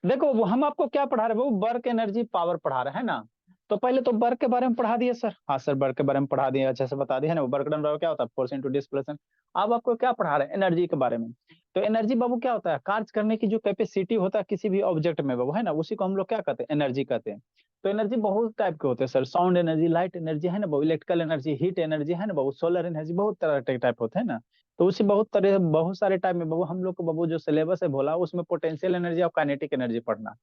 देखो वो हम आपको क्या पढ़ा रहे हैं, वो वर्क एनर्जी पावर पढ़ा रहे हैं ना। तो पहले तो वर्क के बारे में पढ़ा दिए सर, हाँ सर वर्क के बारे में पढ़ा दिए, अच्छे से बता दिए है ना। वर्क डन बराबर क्या होता है, फोर्स इंटू डिस्प्लेसमेंट। अब आपको क्या पढ़ा रहे हैं, एनर्जी के बारे में। तो एनर्जी बाबू क्या होता है, कार्य करने की जो कैपेसिटी होता है किसी भी ऑब्जेक्ट में बाबू, है ना, उसी को हम लोग क्या कहते हैं, एनर्जी कहते हैं। तो एनर्जी बहुत टाइप के होते हैं sir, sound energy, light energy है ना बाबू, इलेक्ट्रिकल एनर्जी, हीट एनर्जी है ना बाबू, सोलर एनर्जी, बहुत तरह के टाइप होते हैं ना। तो उसी बहुत तरह बहुत सारे टाइप में बाबू हम लोग को बाबू जो सिलेबस है बोला उसमें पोटेंशियल एनर्जी और काइनेटिक एनर्जी पढ़ना।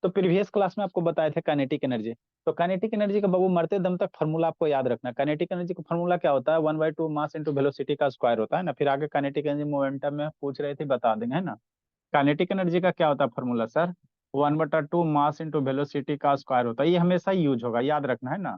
तो प्रीवियस क्लास में आपको बताए थे काइनेटिक एनर्जी। तो काइनेटिक एनर्जी का बाबू मरते दम तक फॉर्मूला आपको याद रखना। काइनेटिक एनर्जी का फॉर्मूला क्या होता है, 1/2 मास इंटू वेलोसिटी का स्क्वायर होता है ना। फिर आगे काइनेटिक एनर्जी मोमेंटम में पूछ रहे थे, बता देंगे है ना। काइनेटिक एनर्जी का क्या होता है formula sir, 1/2 mass into velocity का स्क्वायर होता है। ये हमेशा यूज होगा, याद रखना है ना।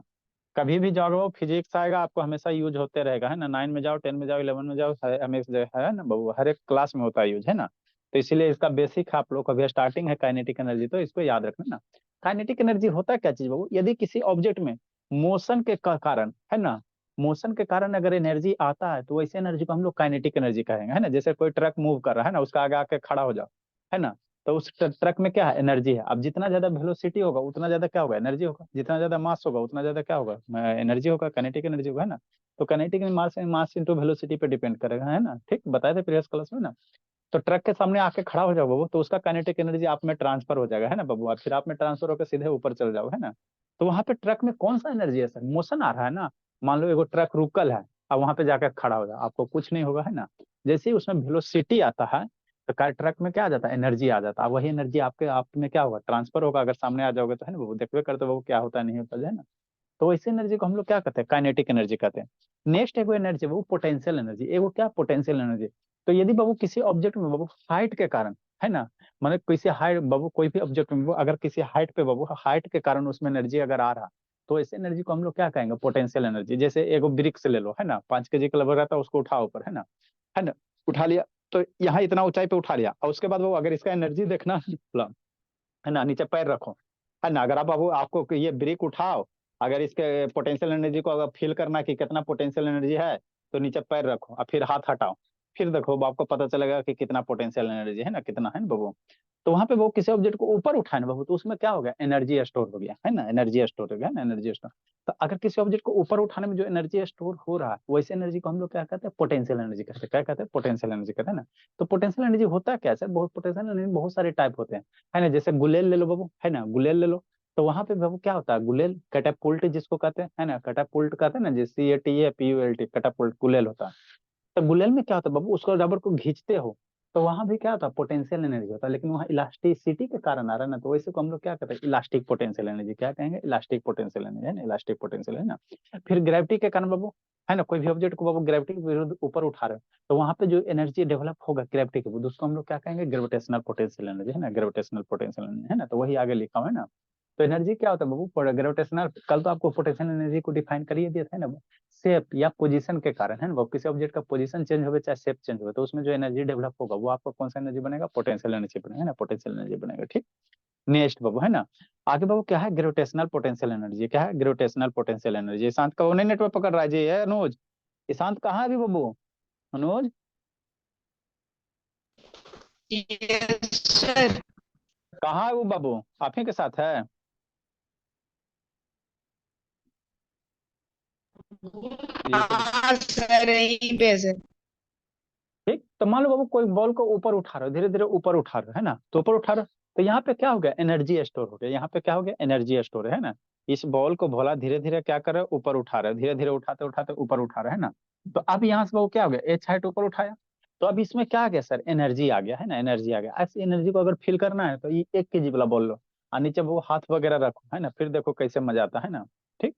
कभी भी जाओगे वो फिजिक्स आएगा आपको, हमेशा यूज होते रहेगा है ना। 9 में जाओ, 10 में जाओ, 11 में जाओ, हमेशा है ना बाबू, हर एक क्लास में होता है यूज है ना। तो इसीलिए इसका बेसिक आप लोग का अभी स्टार्टिंग है काइनेटिक एनर्जी, तो इसको याद रखना ना। काइनेटिक एनर्जी होता है क्या चीज बाबू, यदि किसी ऑब्जेक्ट में मोशन के कारण है ना, मोशन के कारण अगर एनर्जी आता है तो वैसे एनर्जी को हम लोग काइनेटिक एनर्जी कहेंगे है ना। जैसे कोई ट्रक मूव कर रहा है ना, उसका आगे आके खड़ा हो जाओ है ना, तो उस ट्रक में क्या है, एनर्जी है। अब जितना ज्यादा वेलोसिटी होगा उतना ज्यादा क्या होगा, एनर्जी होगा। जितना ज्यादा मास होगा उतना ज्यादा क्या होगा, एनर्जी होगा, काइनेटिक एनर्जी होगा है ना। तो काइनेटिक मास मास इंटू वेलोसिटी पे डिपेंड करेगा है ना, ठीक बताए थे प्रीवियस क्लास में ना। तो ट्रक के सामने आके खड़ा हो जाओ बाबू, तो उसका काइनेटिक एनर्जी आप में ट्रांसफर हो जाएगा है ना बाबू, और फिर आप में ट्रांसफर होकर सीधे ऊपर चल जाओ है ना। तो वहां पे ट्रक में कौन सा एनर्जी है सर, मोशन आ रहा है ना। मान लो एगो ट्रक रुकल है, अब वहां पे जाकर खड़ा हो जाओ, आपको कुछ नहीं होगा है ना। जैसे ही उसमें वेलोसिटी आता है तो कार ट्रक में क्या आ जाता है, एनर्जी आ जाता है। वही एनर्जी आपके आप में क्या होगा, ट्रांसफर होगा। अगर सामने आ जाओगे तो है ना बाबू, देखते करते बाबू क्या होता है नहीं होता है ना। तो वैसे एनर्जी को हम लोग क्या कहते हैं, काइनेटिक एनर्जी कहते हैं। नेक्स्ट एगो एनर्जी वो पोटेंशियल एनर्जी, एगो क्या पोटेंशियल एनर्जी। तो यदि बाबू किसी ऑब्जेक्ट में बाबू हाइट के कारण है ना, मतलब किसी हाइट बाबू कोई भी ऑब्जेक्ट में अगर किसी हाइट पे बाबू हाइट के कारण उसमें एनर्जी अगर आ रहा, तो ऐसे एनर्जी को हम लोग क्या कहेंगे, पोटेंशियल एनर्जी। जैसे एगो ब्रिक्स ले लो है ना, 5 kg का लगभग रहता है, उसको उठाओ ऊपर है ना, उठा लिया। तो यहाँ इतना ऊंचाई पे उठा लिया, और उसके बाद वो अगर इसका एनर्जी देखना है ना, नीचे पैर रखो है ना। अगर आप बाबू आपको ये ब्रिक उठाओ, अगर इसके पोटेंशियल एनर्जी को अगर फील करना कि कितना पोटेंशियल एनर्जी है, तो नीचे पैर रखो और फिर हाथ हटाओ, फिर देखो आपको पता चलेगा कि कितना पोटेंशियल एनर्जी है ना, कितना है ना बाबू। तो वहां पे वो किसी ऑब्जेक्ट को ऊपर उठाए ना बाबू, तो उसमें क्या हो गया, एनर्जी स्टोर हो गया है ना, एनर्जी स्टोर हो गया ना, एनर्जी स्टोर। तो अगर किसी ऑब्जेक्ट को ऊपर उठाने में जो एनर्जी स्टोर हो रहा है, वैसे एनर्जी को हम लोग क्या कहते हैं, पोटेंशियल एनर्जी कहते हैं। क्या कहते हैं, पोटेंशियल एनर्जी कहते हैं ना। तो पोटेंशियल एनर्जी होता है क्या सर, बहुत पोटेंशियल एनर्जी बहुत सारे टाइप होते हैं है ना। जैसे गुलेल ले लो बाबू है ना, गुलेल ले लो। तो वहां पे बाबू क्या होता है, गुलेल कैटापुल्ट जिसको कहते हैं है ना, कैटापुल्ट कहते हैं ना, जैसे CATAPULT कैटापुल्ट गुलेल होता है। तो गुलेल में क्या होता है बाबू, उसको रबर को खींचते हो तो वहां भी क्या होता है, पोटेंशियल एनर्जी होता है। लेकिन वहाँ इलास्टिसिटी के कारण आ रहा है ना, तो वैसे को हम लोग क्या कहते हैं, इलास्टिक पोटेंशियल एनर्जी। क्या कहेंगे, इलास्टिक पोटेंशियल एनर्जी है ना, इलास्टिक पोटेंशियल है ना। फिर ग्रेविटी के कारण बाबू है ना, कोई भी ऑब्जेक्ट को बाबू ग्रेविटी के विरुद्ध ऊपर उठा रहे हो, तो वहां पे जो एनर्जी डेवलप होगा ग्रेविटी के विरुद्ध, उसको हम लोग क्या कहेंगे, ग्रेविटेशनल पोटेंशियल एनर्जी है ना, ग्रेविटेशनल पोटेंशियल एनर्जी है ना। तो वही आगे लिखा हुआ है ना। तो एनर्जी क्या होता है बाबू, ग्रेविटेशनल, कल तो आपको पोटेंशियल एनर्जी को डिफाइन करिए दिया था ना। शेप या पोजीशन के कारण है ना, वो किसी ऑब्जेक्ट का पोजीशन चेंज हो चाहे शेप चेंज हो, तो उसमें जो एनर्जी डेवलप होगा वो आपका कौन सा एनर्जी बनेगा, पोटेंशियल एनर्जी बनेगा ना, पोटेंशियल एनर्जी बनेगा, ठीक। नेक्स्ट बाबू है ना, आगे बाबू क्या है, ग्रेविटेशनल पोटेंशियल एनर्जी। क्या है, ग्रेविटेशनल पोटेंशियल एनर्जी। शांत का वो नहीं नेटवर्क पकड़ रहा है जी, है अनुज। ईशांत कहाँ है अभी बाबू, अनुज यस सर। कहाँ है वो बाबू, आप ही के साथ है। ये तो हाँ सर, यहीं पे है सर। ठीक। तो मान लो बाबू कोई बॉल को ऊपर उठा रहे हो, धीरे धीरे ऊपर उठा रहे हो है ना, तो ऊपर उठा रहे हो, तो यहाँ पे क्या हो गया, एनर्जी स्टोर हो गया। यहाँ पे क्या हो गया, एनर्जी स्टोर है ना। इस बॉल को भोला धीरे धीरे क्या कर रहे हो, ऊपर उठा रहे हो, धीरे धीरे उठाते उठाते ऊपर उठा रहे है ना। तो अब यहाँ से बाबू क्या हो गया, एच हाइट ऊपर उठाया, तो अब इसमें क्या आ गया सर, एनर्जी आ गया है ना, एनर्जी आ गया। ऐसी एनर्जी को अगर फील करना है तो ये 1 kg वाला बॉल लो, और नीचे वो हाथ वगैरह रखो है ना, फिर देखो कैसे मजा आता है ना, ठीक।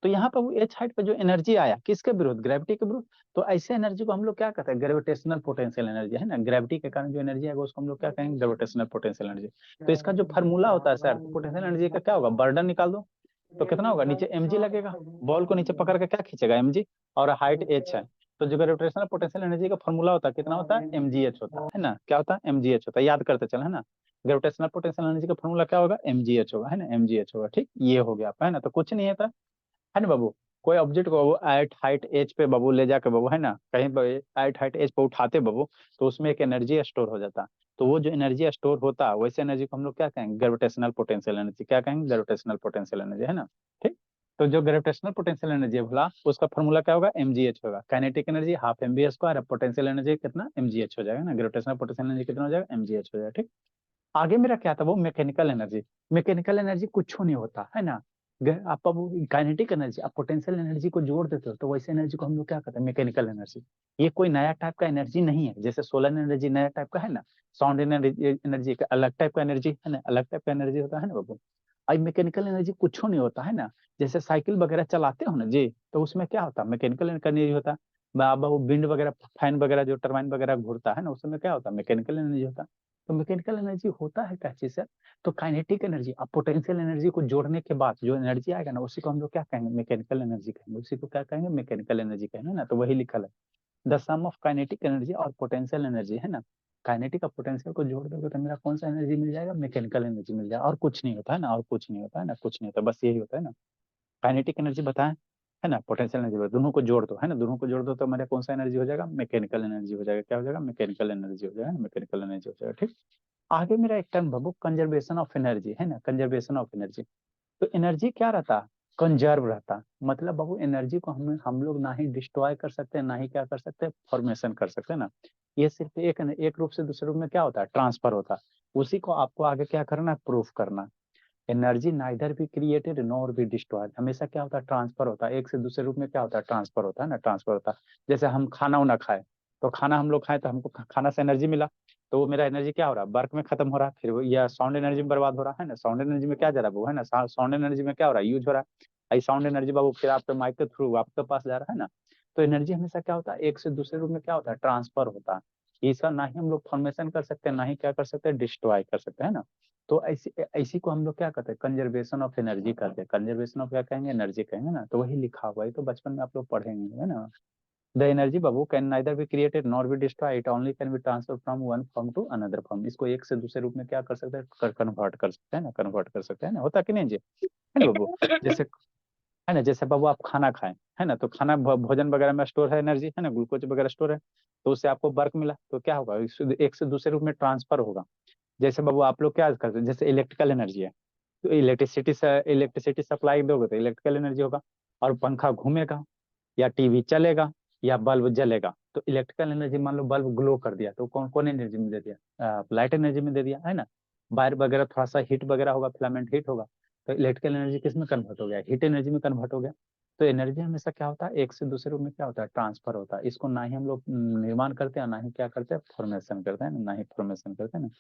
तो यहाँ पे वो एच हाइट पे जो एनर्जी आया किसके विरुद्ध, ग्रेविटी के विरुद्ध। तो ऐसे एनर्जी को हम लोग क्या कहते हैं, ग्रेविटेशनल पोटेंशियल एनर्जी है ना। ग्रेविटी के कारण जो एनर्जी आएगा उसको हम लोग क्या कहेंगे, ग्रेविटेशनल पोटेंशियल एनर्जी। तो इसका जो फार्मूला होता है सर, पोटेंशियल एनर्जी का क्या होगा, बर्डन निकाल दो, तो कितना होगा, नीचे mg लगेगा। बॉल को नीचे पकड़ के क्या खींचेगा, mg, और हाइट h है। तो जो ग्रेविटेशनल पोटेंशियल एनर्जी का फॉर्मूला होता है कितना होता है, mgh होता है ना। क्या होता है, mgh होता है, याद करते चल है ना। ग्रेविटेशनल पोटेंशियल एनर्जी का फॉर्मूला क्या होगा, mgh होगा है ना, mgh होगा, ठीक। ये हो गया आपका है ना, तो कुछ नहीं है था है ना बाबू। कोई ऑब्जेक्ट को बाबू एट हाइट एज पे बाबू ले जाके बाबू है ना, कहीं पर एट हाइट एज पे उठाते बाबू, तो उसमें एक एनर्जी स्टोर हो जाता। तो वो जो एनर्जी स्टोर होता है वैसे एनर्जी को हम लोग क्या कहेंगे, ग्रेविटेशनल पोटेंशियल एनर्जी। क्या कहेंगे, ग्रेविटेशनल पोटेंशियल एनर्जी, है ना। ठीक। तो जो ग्रेविटेशनल पोटेंशियल एनर्जी है भला, उसका फॉर्मूला क्या होगा, mgh होगा। Kinetic energy half mv², potential energy कितना, mgh हो जाएगा ना। ग्रेविटेशनल पोटेंशियल एनर्जी कितना हो जाएगा, mgh हो जाएगा। ठीक। आगे मेरा क्या था वो, मैकेनिकल एनर्जी। मैकेनिकल एनर्जी कुछ नहीं होता है ना। आप अब काइनेटिक एनर्जी, आप पोटेंशियल एनर्जी को जोड़ देते हो तो वैसे एनर्जी को हम लोग क्या कहते हैं, मैकेनिकल एनर्जी। ये कोई नया टाइप का एनर्जी नहीं है, जैसे सोलर एनर्जी नया टाइप का है ना, साउंड एनर्जी एक अलग टाइप का एनर्जी है ना, अलग टाइप का एनर्जी होता है ना बाबू। अब मैकेनिकल एनर्जी कुछ नहीं होता है ना। जैसे साइकिल वगैरह चलाते हो ना जी, तो उसमें क्या होता है, मैकेनिकल एनर्जी होता है। वो विंड वगैरह, फैन वगैरह, जो टरबाइन वगैरह घूरता है ना, उसमें क्या होता है, मैकेनिकल एनर्जी होता है। तो मैकेनिकल एनर्जी होता है क्या चीज है। तो काइनेटिक एनर्जी, अब पोटेंशियल एनर्जी को जोड़ने के बाद जो एनर्जी आएगा ना, उसी को हम लोग क्या कहेंगे, मैकेनिकल एनर्जी कहेंगे। उसी को क्या कहेंगे, मैकेनिकल एनर्जी कहेंगे ना। तो वही लिखल है, the sum of kinetic energy और पोटेंशियल एनर्जी, है ना। काइनेटिक और पोटेंशियल को जोड़ दोगे तो मेरा कौन सा एनर्जी मिल जाएगा, मैकेनिकल एनर्जी मिल जाएगा। और कुछ नहीं होता है ना, और कुछ नहीं होता है ना, कुछ नहीं होता, बस यही होता है ना। काइनेटिक एनर्जी बताएं, है ना, पोटेंशियल एनर्जी बताएं, दोनों को जोड़ दो, है ना, दोनों को जोड़ दो तो मेरा कौन सा एनर्जी हो जाएगा, मैकेनिकल एनर्जी हो जाएगा। क्या हो जाएगा, मैकेनिकल एनर्जी हो जाएगा, मैकेनिकल एनर्जी हो जाएगा। ठीक। आगे मेरा एक term Babu, conservation of energy, है ना, कंजर्वेशन ऑफ एनर्जी। तो एनर्जी क्या रहता, कंजर्व रहता। मतलब बाबू एनर्जी को हम लोग ना ही डिस्ट्रॉय कर सकते हैं, ना ही क्या कर सकते हैं, फॉर्मेशन कर सकते हैं ना। ये सिर्फ एक रूप से दूसरे रूप में क्या होता है, ट्रांसफर होता है। उसी को आपको आगे क्या करना है, प्रूफ करना। एनर्जी नाइदर भी क्रिएटेड नॉर भी डिस्ट्रॉयड, हमेशा क्या होता है, ट्रांसफर होता है। एक से दूसरे रूप में क्या होता है, ट्रांसफर होता है ना, ट्रांसफर होता है। जैसे हम खाना उना खाए, तो खाना हम लोग खाए तो हमको खाना से एनर्जी मिला, तो वो मेरा एनर्जी क्या हो रहा है, वर्क में खत्म हो रहा है। फिर वो या साउंड एनर्जी में बर्बाद हो रहा है ना। साउंड एनर्जी में क्या जा रहा है वो, है ना, साउंड एनर्जी में क्या हो रहा है, यूज हो रहा है। आई साउंड एनर्जी बाबू फिर आपके माइक के थ्रू आपके पास जा रहा है ना। तो एनर्जी हमेशा क्या होता है, एक से दूसरे रूप में क्या होता है, ट्रांसफर होता है। इसका ना ही हम लोग फॉर्मेशन कर सकते हैं, ना ही क्या कर सकते हैं, डिस्ट्रॉय कर सकते हैं ना। तो ऐसी ऐसी को हम लोग क्या कहते हैं, कंजर्वेशन ऑफ एनर्जी कहते हैं। कंजर्वेशन ऑफ क्या कहेंगे, एनर्जी कहेंगे ना। तो वही लिखा हुआ है, तो बचपन में आप लोग पढ़ेंगे, है ना। द एनर्जी बाबू can neither be created nor be destroy, it only can be transfer from one form to another form. इसको एक से दूसरे रूप में क्या कर सकते हैं, कन्वर्ट कर सकते हैं ना, कन्वर्ट कर सकते हैं ना। होता कि नहीं जी, है ना बाबू। जैसे, है ना, जैसे बाबू आप खाना खाएं, है ना, तो खाना भोजन वगैरह में स्टोर है एनर्जी, है ना, ग्लूकोज वगैरह स्टोर है। तो उससे आपको वर्क मिला, तो क्या होगा, एक से दूसरे रूप में ट्रांसफर होगा। जैसे बाबू आप लोग क्या करते हैं, जैसे इलेक्ट्रिकल एनर्जी है, तो इलेक्ट्रिसिटी सप्लाई दोगे तो इलेक्ट्रिकल एनर्जी होगा। और पंखा घूमेगा, या टीवी चलेगा, या बल्ब जलेगा, तो इलेक्ट्रिकल एनर्जी। मान लो बल्ब ग्लो कर दिया, तो कौन कौन एनर्जी में दे दिया, लाइट एनर्जी में दे दिया, है ना। वायर वगैरह थोड़ा सा हीट वगैरह होगा, फिलामेंट हीट होगा, तो इलेक्ट्रिकल एनर्जी किस में कन्वर्ट हो गया, हीट एनर्जी में कन्वर्ट हो गया। तो एनर्जी हमेशा क्या होता है, एक से दूसरे रूप में क्या होता है, ट्रांसफर होता है। इसको ना ही हम लोग निर्माण करते हैं, ना ही क्या करते हैं, फॉर्मेशन करते हैं ना ही फॉर्मेशन करते हैं ना।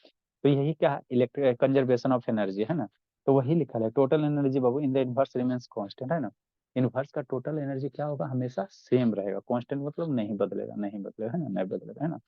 तो यही क्या है, इलेक्ट्रिक कंजर्वेशन ऑफ एनर्जी, है ना। तो वही लिखा है, total energy Babu in the inverse remains constant, है ना। इनवर्स का टोटल एनर्जी क्या होगा, हमेशा सेम रहेगा। कांस्टेंट मतलब नहीं बदलेगा, नहीं बदलेगा, है ना, नहीं बदलेगा, है ना।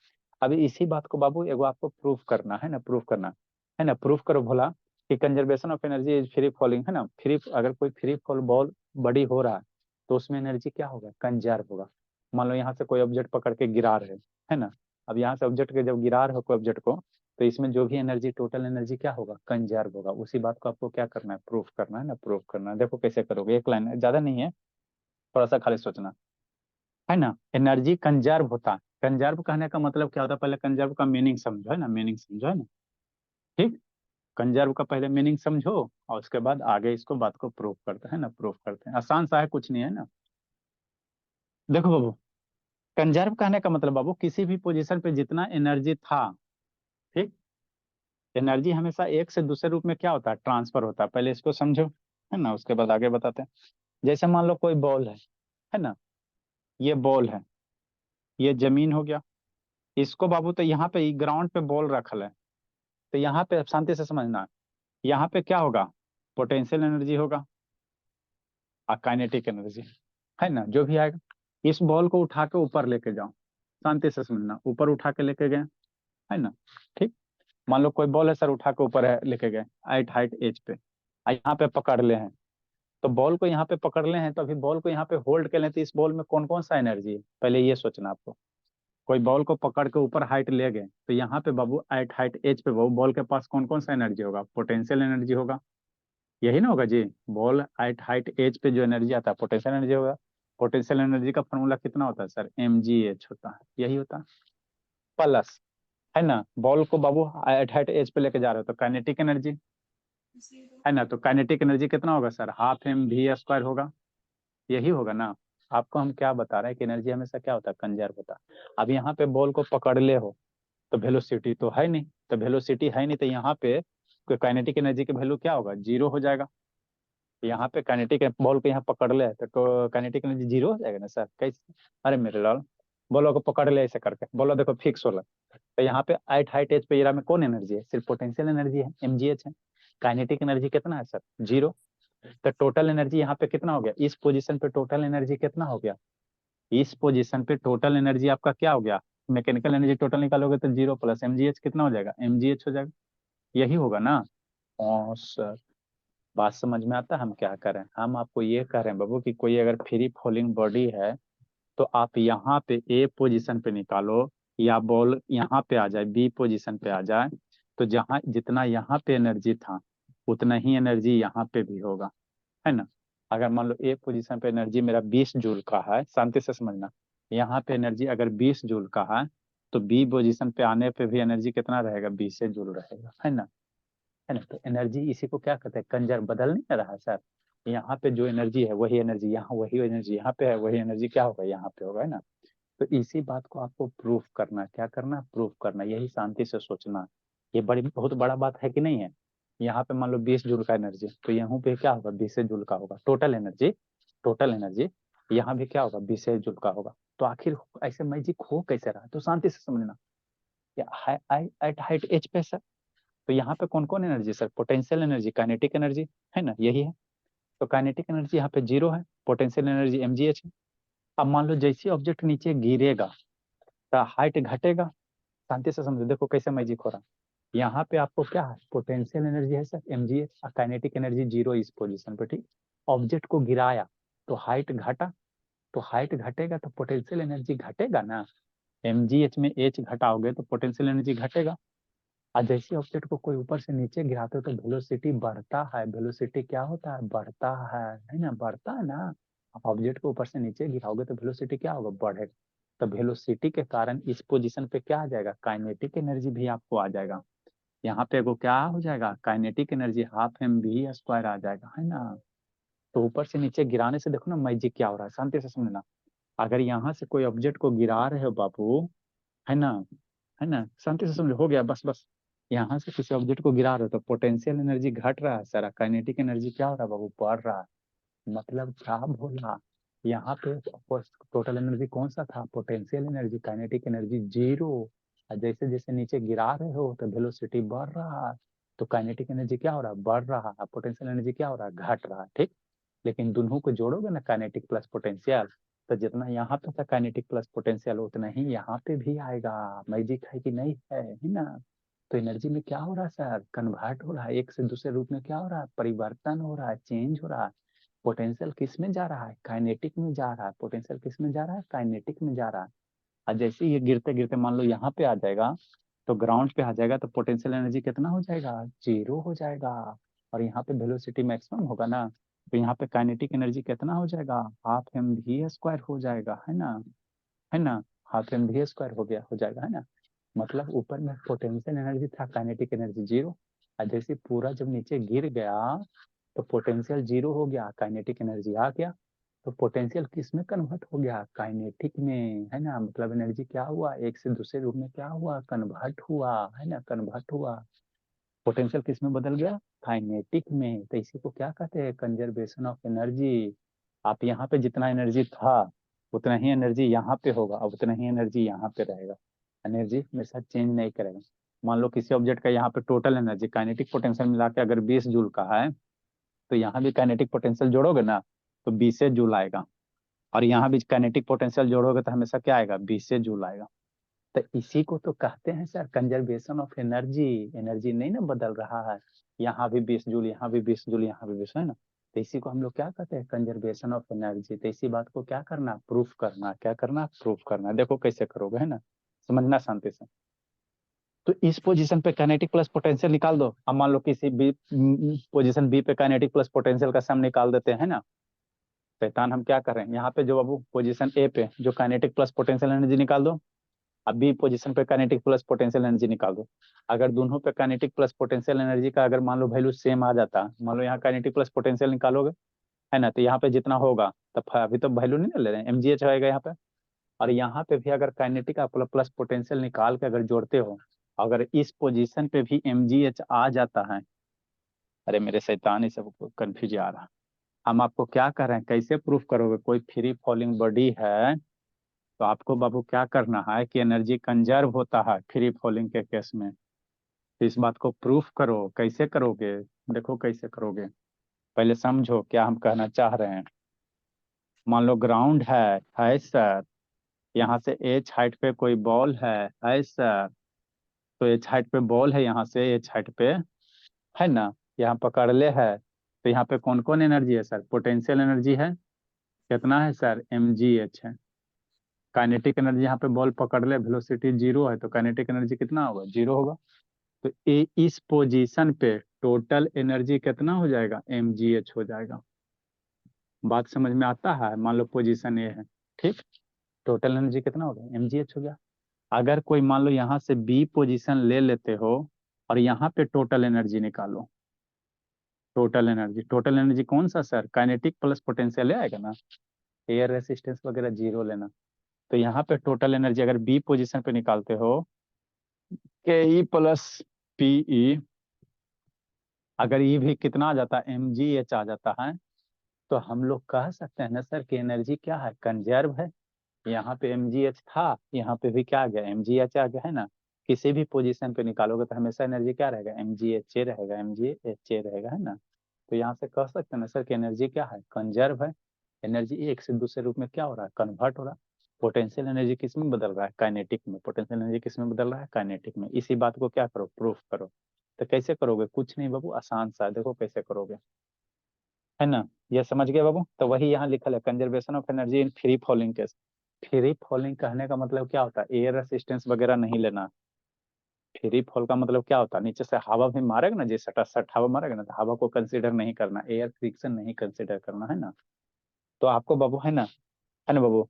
अभी इसी बात को बाबू एगो आपको प्रूफ करना है ना, प्रूफ करना है ना। प्रूफ करो भोला कि conservation of energy is free falling, है ना। फ्री, अगर कोई फ्री फॉल बॉल बड़ी हो रहा है, तो उसमें एनर्जी क्या होगा, कंजर्व होगा। मान लो यहाँ से कोई ऑब्जेक्ट पकड़ के गिरा रहे, है ना। अब यहाँ से ऑब्जेक्ट के जब गिरा रहे हो कोई ऑब्जेक्ट को, तो इसमें जो भी एनर्जी, टोटल एनर्जी क्या होगा, कंजर्व होगा। उसी बात को आपको क्या करना है, प्रूफ करना है ना, प्रूफ करना है। देखो कैसे करोगे, एक लाइन, ज्यादा नहीं है, थोड़ा सा खाली सोचना, है ना। एनर्जी कंजर्व होता है। कंजर्व कहने का मतलब क्या होता है, पहले कंजर्व का मीनिंग समझो, है ना, मीनिंग समझो, है ना। ठीक। कंजर्व का पहले मीनिंग समझो, और उसके बाद आगे इसको बात को प्रूफ करते हैं ना, प्रूफ करते हैं। आसान सा है, कुछ नहीं है ना। देखो बाबू, कंजर्व कहने का मतलब बाबू, किसी भी पोजीशन पे जितना एनर्जी था, ठीक, एनर्जी हमेशा एक से दूसरे रूप में क्या होता है, ट्रांसफर होता है। पहले इसको समझो, है ना, उसके बाद आगे बताते हैं। जैसे मान लो कोई बॉल है ना, ये बॉल है, ये जमीन हो गया। इसको बाबू तो यहाँ पे ग्राउंड पे बॉल रखल है, तो यहाँ पे शांति से समझना, यहाँ पे क्या होगा, पोटेंशियल एनर्जी होगा और काइनेटिक एनर्जी, है ना, जो भी आएगा। इस बॉल को उठा के ऊपर लेके जाओ, शांति से समझना, ऊपर उठा के लेके गए, है ना। ठीक। मान लो कोई बॉल है सर, उठा के ऊपर है लेके गए, एट हाइट एज पे, यहाँ पे पकड़ ले हैं। तो बॉल को यहाँ पे पकड़ ले हैं, तो अभी बॉल को यहाँ पे होल्ड कर लें, तो इस बॉल में कौन कौन सा एनर्जी है, पहले ये सोचना आपको। कोई बॉल को पकड़ के ऊपर हाइट ले गए, तो यहाँ पे बाबू एट हाइट एज पे बाबू बॉल के पास कौन कौन सा एनर्जी होगा, पोटेंशियल एनर्जी होगा, यही ना होगा जी। बॉल एट हाइट एज पे जो एनर्जी आता है, पोटेंशियल एनर्जी होगा। पोटेंशियल एनर्जी का फॉर्मूला कितना होता है सर, mgh होता है, यही होता है। प्लस, है ना, बॉल को बाबू एट हाइट एज पे लेके जा रहे हो तो काइनेटिक एनर्जी, है ना, तो काइनेटिक एनर्जी कितना होगा sir, half M V square होगा, यही होगा ना। आपको हम क्या बता रहे हैं कि एनर्जी हमेशा क्या होता है, कंजर्व होता है। अब यहाँ पे बॉल को पकड़ ले हो तो वेलोसिटी तो है नहीं, तो वेलोसिटी है नहीं तो यहाँ पे काइनेटिक एनर्जी की वैल्यू क्या होगा, जीरो हो जाएगा। यहाँ पे काइनेटिक बॉल को यहाँ पकड़ ले तो काइनेटिक एनर्जी जीरो हो जाएगा ना सर, कैसे। अरे मेरे लाल, बॉल को पकड़ ले ऐसे करके, बोलो देखो फिक्स हो, तो यहाँ पे एट हाइट एज पे एरा में कौन एनर्जी है, सिर्फ पोटेंशियल एनर्जी है, mgh है। काइनेटिक एनर्जी कितना है सर, जीरो। तो टोटल एनर्जी यहाँ पे कितना हो गया, इस पोजीशन पे टोटल एनर्जी कितना हो गया, इस पोजीशन पे टोटल एनर्जी आपका क्या हो गया, मैकेनिकल एनर्जी टोटल निकालोगे तो जीरो प्लस mgh कितना हो जाएगा, mgh हो जाएगा, यही होगा ना। और सर बात समझ में आता है हम क्या करें, हम आपको ये कह रहे हैं बाबू कि कोई अगर फ्री फॉलिंग बॉडी है तो आप यहाँ पे ए पोजीशन पे निकालो, या बॉल यहाँ पे आ जाए बी पोजीशन पे आ जाए, तो जहाँ जितना यहाँ पे एनर्जी था उतना ही एनर्जी यहाँ पे भी होगा, है ना। अगर मान लो ए पोजीशन पे एनर्जी मेरा 20 जूल का है, शांति से समझना, यहाँ पे एनर्जी अगर 20 जूल का है तो बी पोजीशन पे आने पे भी एनर्जी कितना रहेगा, 20 जूल रहेगा, है ना। तो एनर्जी इसी को क्या कहते हैं, कंजर, बदल नहीं ना रहा है सर। यहाँ पे जो एनर्जी है वही एनर्जी यहाँ, वही एनर्जी यहाँ पे है, वही एनर्जी क्या होगा यहाँ पे होगा, है ना। तो इसी बात को आपको प्रूफ करना, क्या करना, प्रूफ करना, यही शांति से सोचना। ये बड़ी बहुत बड़ा बात है कि नहीं है। यहाँ पे मान लो 20 जूल का एनर्जी, तो यहाँ पे क्या होगा, 20 जूल का होगा टोटल एनर्जी, टोटल एनर्जी यहाँ भी क्या होगा, 20 जूल का होगा। तो आखिर ऐसे मैजिक हो कैसे रहा, तो शांति से समझना। एट हाइट एच पे सर, तो यहाँ पे कौन कौन energy sir, potential energy, kinetic energy, है ना, यही है। तो काइनेटिक एनर्जी यहाँ पे जीरो है, पोटेंशियल एनर्जी mgh है। अब मान लो जैसे ऑब्जेक्ट नीचे गिरेगा तो हाइट घटेगा, शांति से समझो, देखो कैसे मैजिक हो रहा है। यहाँ पे आपको क्या है, पोटेंशियल एनर्जी है सर mgh, और काइनेटिक एनर्जी जीरो इस पोजीशन पे, ठीक। ऑब्जेक्ट को गिराया तो हाइट घटा, तो हाइट घटेगा तो पोटेंशियल एनर्जी घटेगा ना, mgh में h घटाओगे तो पोटेंशियल एनर्जी घटेगा। और जैसे ऑब्जेक्ट को कोई ऊपर से नीचे गिराते हो तो वेलोसिटी बढ़ता है, वेलोसिटी क्या होता है, बढ़ता है ना, बढ़ता है ना। ऑब्जेक्ट को ऊपर से नीचे गिराओगे तो वेलोसिटी क्या होगा, बढ़ेगा। तो वेलोसिटी के कारण इस पोजीशन पे क्या आ जाएगा, काइनेटिक एनर्जी भी आपको आ जाएगा। यहाँ पे वो क्या हो जाएगा, kinetic energy half M V square आ जाएगा, है ना। तो ऊपर से नीचे गिराने से देखो ना मैजिक क्या हो रहा है, शांति से समझना। अगर यहाँ से कोई ऑब्जेक्ट को गिरा रहे हो बाबू, है ना, है ना, शांति से समझो, हो गया बस बस। यहाँ से किसी ऑब्जेक्ट को गिरा रहे हो तो पोटेंशियल एनर्जी घट रहा है सारा, काइनेटिक एनर्जी क्या हो रहा है बाबू, बढ़ रहा है। मतलब क्या बोला, यहाँ पे टोटल एनर्जी कौन सा था, potential energy, kinetic energy zero. और जैसे जैसे नीचे गिरा रहे हो तो वेलोसिटी बढ़ रहा है, तो काइनेटिक एनर्जी क्या हो रहा है, बढ़ रहा है, पोटेंशियल एनर्जी क्या हो रहा है, घट रहा है, ठीक। लेकिन दोनों को जोड़ोगे ना, काइनेटिक प्लस पोटेंशियल, तो जितना यहाँ पे था काइनेटिक प्लस पोटेंशियल उतना ही यहाँ पे भी आएगा। मैजिक है कि नहीं है ना। तो एनर्जी में क्या हो रहा है सर, कन्वर्ट हो रहा है, एक से दूसरे रूप में क्या हो रहा है, परिवर्तन हो रहा है, चेंज हो रहा है। पोटेंशियल किस में जा रहा है, काइनेटिक में जा रहा है, पोटेंशियल किस में जा रहा है, काइनेटिक में जा रहा है। और जैसे ये गिरते गिरते मान लो यहाँ पे आ जाएगा, तो ग्राउंड पे आ जाएगा तो पोटेंशियल एनर्जी कितना हो जाएगा, जीरो हो जाएगा। और यहाँ पे वेलोसिटी मैक्सिमम होगा ना, तो यहाँ पे काइनेटिक एनर्जी कितना हो जाएगा, हाफ एम वी स्क्वायर हो जाएगा, है ना, है ना। हाफ एम वी स्क्वायर हो गया, हो जाएगा, है ना। मतलब ऊपर में पोटेंशियल एनर्जी था, काइनेटिक एनर्जी जीरो। और जैसे पूरा जब नीचे गिर गया तो पोटेंशियल जीरो हो गया, काइनेटिक एनर्जी आ गया। तो पोटेंशियल किस में कन्वर्ट हो गया, काइनेटिक में, है ना। मतलब एनर्जी क्या हुआ, एक से दूसरे रूप में क्या हुआ, कन्वर्ट हुआ, है ना, कन्वर्ट हुआ। पोटेंशियल किस में बदल गया, काइनेटिक में। तो इसी को क्या कहते हैं, कंजर्वेशन ऑफ एनर्जी। आप यहाँ पे जितना एनर्जी था उतना ही एनर्जी यहाँ पे होगा, और उतना ही एनर्जी यहाँ पे रहेगा। एनर्जी मेरे साथ चेंज नहीं करेगा। मान लो किसी ऑब्जेक्ट का यहाँ पे टोटल एनर्जी काइनेटिक पोटेंशियल मिला के अगर 20 जूल का है, तो यहाँ भी काइनेटिक पोटेंशियल जोड़ोगे ना तो 20 जूल आएगा। और यहाँ भी काइनेटिक पोटेंशियल जोड़ोगे तो हमेशा क्या आएगा, 20 जूल आएगा। तो इसी को तो कहते हैं sir conservation of energy. Energy नहीं ना बदल रहा है, यहाँ भी 20 जूल, यहाँ भी 20 जूल, यहाँ भी 20, है ना। तो इसी को हम लोग क्या कहते हैं, कंजर्वेशन ऑफ एनर्जी। तो इसी बात को क्या करना, प्रूफ करना, क्या करना, प्रूफ करना। देखो कैसे करोगे, है ना, समझना शांति से। तो इस पोजीशन पे काइनेटिक प्लस पोटेंशियल निकाल दो। अब मान लो किसी भी पोजीशन बी पे काइनेटिक प्लस पोटेंशियल का सम निकाल देते हैं ना, शैतान हम क्या कर रहे हैं यहाँ पे, जो बाबू पोजीशन ए पे जो काइनेटिक प्लस पोटेंशियल एनर्जी निकाल दो, अब बी पोजीशन पे काइनेटिक प्लस पोटेंशियल एनर्जी निकाल दो। अगर दोनों पे काइनेटिक प्लस पोटेंशियल एनर्जी का अगर मान लो वैल्यू सेम आ जाता, मान लो यहाँ काइनेटिक प्लस पोटेंशियल निकालोगे, है ना, तो यहाँ पे जितना होगा, तब अभी तो वैल्यू नहीं ना ले रहे हैं, एमजीएच आएगा यहाँ पे। और यहाँ पे भी अगर काइनेटिक का प्लस पोटेंशियल निकाल के अगर जोड़ते हो, अगर इस पोजीशन पे भी एमजीएच आ जाता है, अरे मेरे शैतान ही सब कंफ्यूज आ रहा। हम आपको क्या कर रहे हैं, कैसे प्रूफ करोगे, कोई फ्री फॉलिंग बॉडी है तो आपको बाबू क्या करना है कि एनर्जी कंजर्व होता है फ्री फॉलिंग के केस में। तो इस बात को प्रूफ करो, कैसे करोगे, देखो कैसे करोगे, पहले समझो क्या हम कहना चाह रहे हैं। मान लो ग्राउंड है सर, यहाँ से एच हाइट पे कोई बॉल है सर, तो एच हाइट पे बॉल है, यहाँ से एच हाइट पे, है ना, यहाँ पकड़ ले है, तो यहाँ पे कौन कौन एनर्जी है सर, पोटेंशियल एनर्जी है, कितना है सर, एम जी एच है। काइनेटिक एनर्जी यहाँ पे बॉल पकड़ ले, वेलोसिटी जीरो है, तो काइनेटिक एनर्जी कितना होगा, जीरो होगा। तो इस पोजीशन पे टोटल एनर्जी कितना हो जाएगा, एम जी एच हो जाएगा। बात समझ में आता है, मान लो पोजीशन ए है, ठीक, टोटल एनर्जी कितना होगा, एम जी एच हो गया। अगर कोई मान लो यहाँ से बी पोजीशन ले लेते हो और यहाँ पे टोटल एनर्जी निकालो, टोटल एनर्जी कौन सा सर, काइनेटिक प्लस पोटेंशियल आएगा ना, एयर रेसिस्टेंस वगैरह जीरो लेना। तो यहाँ पे टोटल एनर्जी अगर बी पोजीशन पे निकालते हो, के ई प्लस पीई, अगर ये भी कितना आ जाता है, एम जी एच आ जाता है, तो हम लोग कह सकते हैं ना सर कि एनर्जी क्या है, कंजर्व है। यहाँ पे एम जी एच था, यहाँ पे भी क्या आ गया, एम जी एच आ गया, है ना। किसी भी पोजीशन पे निकालोगे तो हमेशा एनर्जी क्या रहेगा, एम जी एच ए रहेगा, एम जी एच ए रहेगा, है ना। तो यहाँ से कह सकते हैं ना सर कि एनर्जी क्या है, कंजर्व है। एनर्जी एक से दूसरे रूप में क्या हो रहा है, कन्वर्ट हो रहा है। पोटेंशियल एनर्जी किस में बदल रहा है, काइनेटिक में। पोटेंशियल एनर्जी किस में बदल रहा है, काइनेटिक में। इसी बात को क्या करो, प्रूफ करो। तो कैसे करोगे, कुछ नहीं बाबू, आसान सा है, देखो कैसे करोगे, है ना। ये समझ गए बाबू, तो वही यहाँ लिखल है, conservation of energy in free falling case. Free falling कहने का मतलब क्या होता है, एयर रेसिस्टेंस वगैरह नहीं लेना। फ्री फॉल का मतलब क्या होता है, नीचे से हवा भी मारेगा ना, जैसे सटासट हवा मारेगा ना, तो हवा को कंसीडर नहीं करना, एयर फ्रिक्शन नहीं कंसीडर करना, है ना। तो आपको बाबू, है ना बाबू,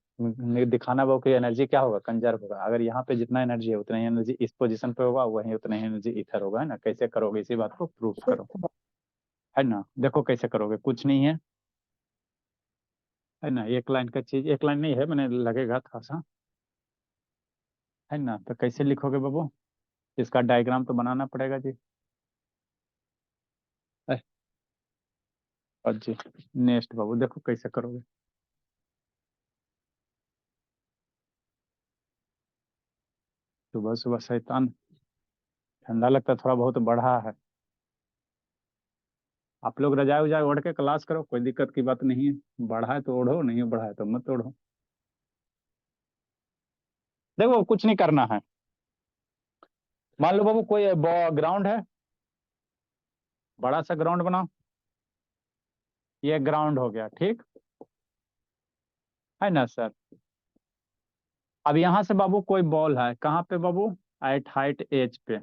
दिखाना बाबू की एनर्जी क्या होगा, कंजर्व होगा। अगर यहाँ पे जितना एनर्जी है उतना ही एनर्जी इस पोजीशन पे होगा, वहीं उतना ही एनर्जी इधर होगा, है ना। कैसे करोगे, इसी बात को प्रूफ करो, है ना। देखो कैसे करोगे, कुछ नहीं है ना, एक लाइन का चीज, एक लाइन नहीं है, मैंने लगेगा थोड़ा सा, है ना। तो कैसे लिखोगे बाबू, इसका डायग्राम तो बनाना पड़ेगा जी। अह, और जी नेक्स्ट बाबू, देखो कैसे करोगे। सुबह सुबह शैतान, ठंडा लगता है थोड़ा बहुत, बढ़ा है। आप लोग रजाई उजाई ओढ़ के क्लास करो, कोई दिक्कत की बात नहीं है। बढ़ा है तो ओढ़ो, नहीं बढ़ा है तो मत ओढ़ो। देखो कुछ नहीं करना है, मान लो बाबू कोई ग्राउंड है, बड़ा सा ग्राउंड बनाओ, ये ग्राउंड हो गया, ठीक है ना सर। अब यहाँ से बाबू कोई बॉल है, कहाँ पे बाबू, एट हाइट एज पे,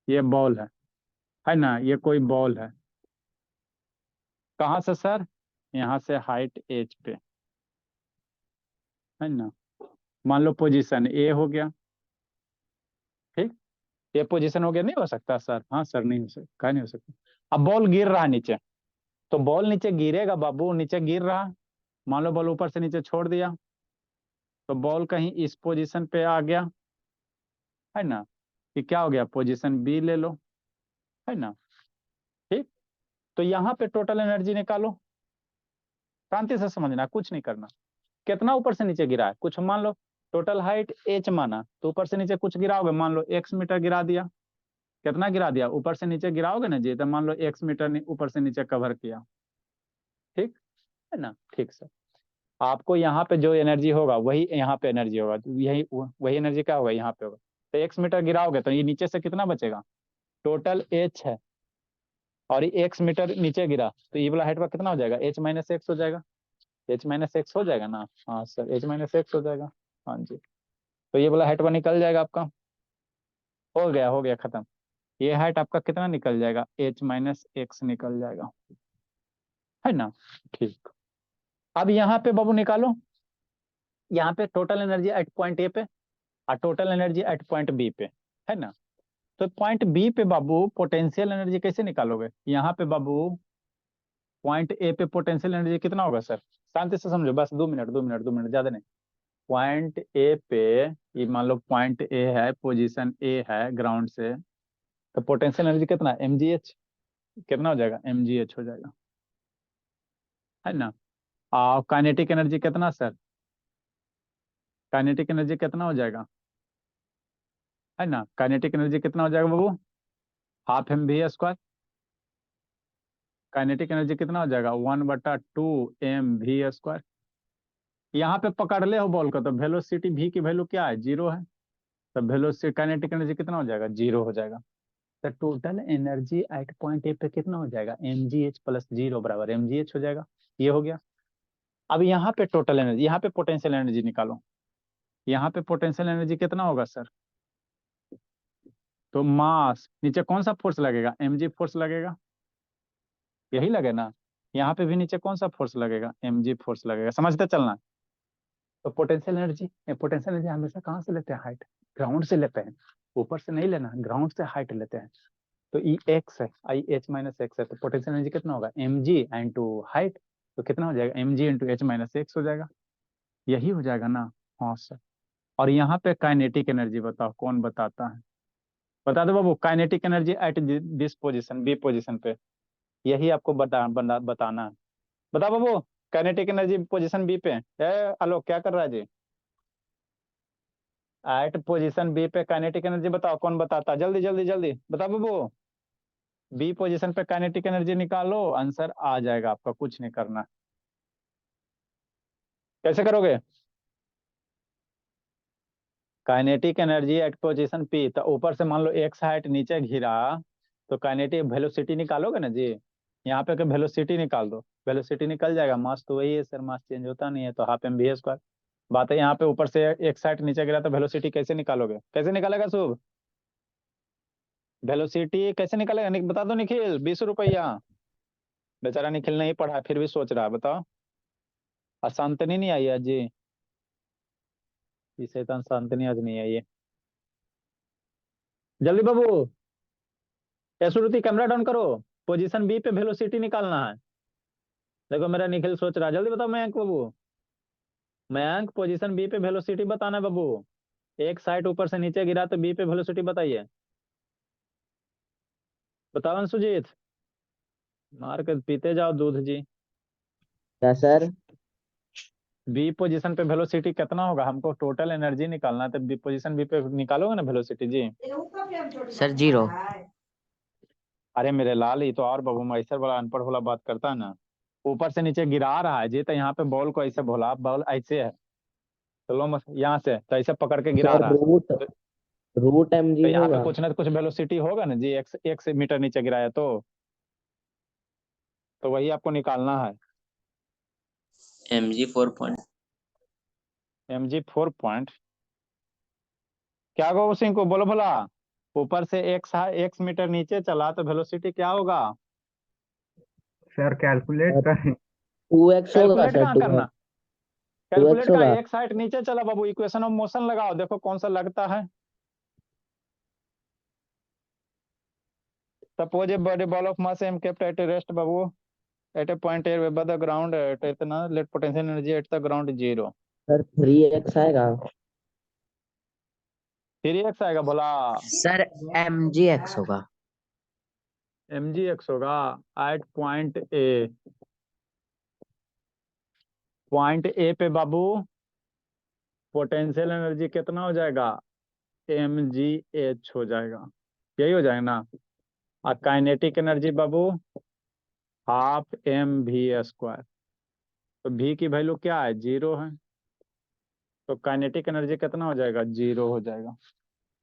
ये बॉल है ना, ये कोई बॉल है, कहाँ से सर, यहाँ से हाइट एज पे, है ना। मान लो पोजीशन ए हो गया, ठीक, ये पोजीशन हो गया, नहीं हो सकता सर, हाँ सर नहीं हो सकता, क्या नहीं हो सकता। अब बॉल गिर रहा है नीचे, तो बॉल नीचे गिरेगा बाबू, नीचे गिर रहा, मान लो बॉल ऊपर से नीचे छोड़ दिया, तो बॉल कहीं इस पोजीशन पे आ गया, है ना, कि क्या हो गया, पोजीशन बी ले लो, है ना, ठीक। तो यहाँ पे टोटल एनर्जी निकालो, शांति से समझना, कुछ नहीं करना। कितना ऊपर से नीचे गिरा है, कुछ मान लो, टोटल हाइट एच माना, तो ऊपर से नीचे कुछ गिराओगे, मान लो एक्स मीटर गिरा दिया, कितना गिरा दिया, ऊपर से नीचे गिराओगे ना जी, तो मान लो एक्स मीटर ऊपर से नीचे कवर किया, ठीक है ना, ठीक सर। आपको यहाँ पे जो एनर्जी होगा वही यहाँ पे एनर्जी होगा, तो यही वही एनर्जी क्या होगा, यहाँ पे होगा। तो एक्स मीटर गिराओगे तो ये नीचे से कितना बचेगा, टोटल एच है, और ये एक्स मीटर नीचे गिरा, तो ये वाला हाइट का कितना हो जाएगा, एच माइनस एक्स हो जाएगा, एच माइनस एक्स हो जाएगा ना, हाँ सर एच माइनस एक्स हो जाएगा, हाँ जी। तो ये वाला हाइट निकल जाएगा आपका, हो गया खत्म। ये हाइट आपका कितना निकल जाएगा, एच माइनस एक्स निकल जाएगा। है ना। ठीक, अब यहाँ पे बाबू निकालो, यहाँ पे total energy at point A पे और total energy at point B पे, है ना। तो पॉइंट बी पे बाबू पोटेंशियल एनर्जी कैसे निकालोगे? यहाँ पे बाबू पॉइंट ए पे पोटेंशियल एनर्जी कितना होगा सर? शांति से समझो, बस 2 मिनट 2 मिनट 2 मिनट, ज्यादा नहीं। पॉइंट ए पे, ये मान लो पॉइंट ए है, पोजीशन ए है ग्राउंड से, तो पोटेंशियल एनर्जी कितना? mgh, कितना हो जाएगा? mgh हो जाएगा, है ना। और काइनेटिक एनर्जी कितना सर? काइनेटिक एनर्जी कितना हो जाएगा, है ना। काइनेटिक एनर्जी कितना हो जाएगा बाबू? Half mv²। काइनेटिक एनर्जी कितना हो जाएगा? 1/2 mv²। यहाँ पे पकड़ ले हो बॉल को, तो वेलोसिटी v की वैल्यू क्या है? 0 है। तो वेलोसिटी काइनेटिक एनर्जी कितना हो जाएगा? 0 हो जाएगा। तो total energy at point A पे कितना हो जाएगा? mgh प्लस 0 बराबर mgh हो जाएगा। ये हो गया। अब यहाँ पे टोटल एनर्जी, यहाँ पे पोटेंशियल एनर्जी निकालो। यहाँ पे पोटेंशियल एनर्जी कितना होगा सर? तो मास नीचे कौन सा फोर्स लगेगा? mg फोर्स लगेगा, यही लगे ना। यहाँ पे भी नीचे कौन सा फोर्स लगेगा? mg फोर्स लगेगा, समझते चलना। तो पोटेंशियल एनर्जी हमेशा कहाँ से लेते हैं? हाइट, ग्राउंड से लेते हैं, ऊपर से नहीं लेना, ग्राउंड से हाइट लेते हैं। तो ई एक्स है, आई एच माइनस एक्स है, तो पोटेंशियल एनर्जी कितना होगा? mg इंटू हाइट, तो कितना हो जाएगा? mg into H minus x हो जाएगा, यही हो जाएगा ना। हाँ सर। और यहाँ पे काइनेटिक एनर्जी बताओ, कौन बताता है? बता दो बाबू, kinetic energy at this position, B position पे, यही आपको बताना है। बता बाबू, काइनेटिक एनर्जी पोजीशन बी पे। आलोक क्या कर रहा है जी? एट पोजीशन बी पे काइनेटिक एनर्जी बताओ, कौन बताता है? जल्दी जल्दी जल्दी बताओ बाबू। बी पोजीशन पे काइनेटिक एनर्जी निकालो, आंसर आ जाएगा आपका, कुछ नहीं करना। कैसे करोगे? Kinetic energy at position P, तो ऊपर से मान लो एक्स हाइट नीचे घिरा, तो काइनेटिक वेलोसिटी निकालोगे ना जी। यहाँ पे वेलोसिटी निकाल दो, वेलोसिटी निकल जाएगा। मास तो वही है सर, मास चेंज होता नहीं है, तो हाफ mv²। बात है यहाँ पे ऊपर से एक साइड नीचे गिरा, तो वेलोसिटी कैसे निकालोगे? कैसे निकालेगा शुभ? वेलोसिटी कैसे निकालेगा? बता दो निखिल, 20 रुपया। बेचारा निखिल नहीं पढ़ा फिर भी सोच रहा है, बताओ। अशांतनी नहीं आई आज जी, ये शैतान शांतनी आज नहीं आई है। जल्दी बाबू, या श्रुति कैमरा डाउन करो। पोजीशन बी पे वेलोसिटी निकालना है। देखो मेरा निखिल सोच रहा है, जल्दी बताओ मयंक बाबू। मयंक पोजीशन बी पे वेलोसिटी बताना है बाबू। एक साइड ऊपर से नीचे गिरा, तो बी पे वेलोसिटी बताइए। बताओ अंशुजीत, मार के पीते जाओ दूध जी। क्या सर? बी पोजीशन पे वेलोसिटी कितना होगा? हमको टोटल एनर्जी निकालना है, तो बी पोजीशन बी पे निकालोगे ना वेलोसिटी जी। सर 0। अरे मेरे लाल, ही तो और बाबू मैसर बड़ा अनपढ़ वाला बात करता है ना। ऊपर से नीचे गिरा रहा है जी, तो यहाँ पे बॉल को ऐसे बोला, बॉल ऐसे है, चलो मत यहाँ से, तो ऐसे पकड़ के गिरा सर रहा है। रूट तो, रूट तो mg यहाँ पे होगा। कुछ ना कुछ वेलोसिटी होगा ना जी, एक से मीटर नीचे गिराया तो वही आपको निकालना है। mg 4 point. mg 4 पॉइंट, क्या होगा उसी को बोलो भला। ऊपर से एक्स मीटर नीचे चला, तो वेलोसिटी क्या होगा? सर कैलकुलेट करें। 2x होगा कैलकुलेट सर, कहाँ 2x। करना? 2x कैलकुलेट का होगा। एक साइड नीचे चला बाबू, इक्वेशन ऑफ मोशन लगाओ, देखो कौन सा लगता है। Suppose a body ball of mass M kept at rest बाबू at a point above the ground at इतना let potential energy at the ground 0। Sir 3x आएगा। 3x आएगा बोला? सर mgx होगा। mgx होगा। एट पॉइंट ए पे बाबू potential energy कितना हो जाएगा? mgh हो जाएगा, यही हो जाएगा ना। और काइनेटिक एनर्जी बाबू हाफ mv²। तो v की वैल्यू क्या है? 0 है। तो काइनेटिक एनर्जी कितना हो जाएगा? 0 हो जाएगा।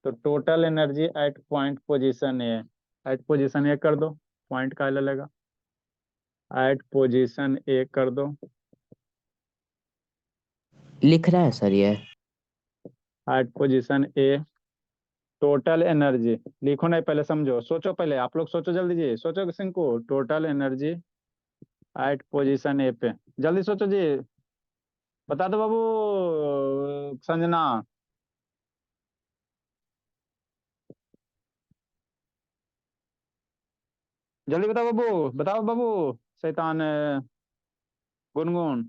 तो total energy at point position A, at position A कर दो, पॉइंट का ले लेगा, एट पोजीशन ए कर दो। लिख रहा है सर ये। एट पोजीशन ए टोटल एनर्जी, लिखो नहीं, पहले समझो, सोचो, पहले आप लोग सोचो, जल्दी जी सोचो सिंह को। Total energy at position A पे। जल्दी सोचो जी, बता दो बाबू। संजना, जल्दी बताओ बाबू, बताओ बाबू। शैतान गुनगुन,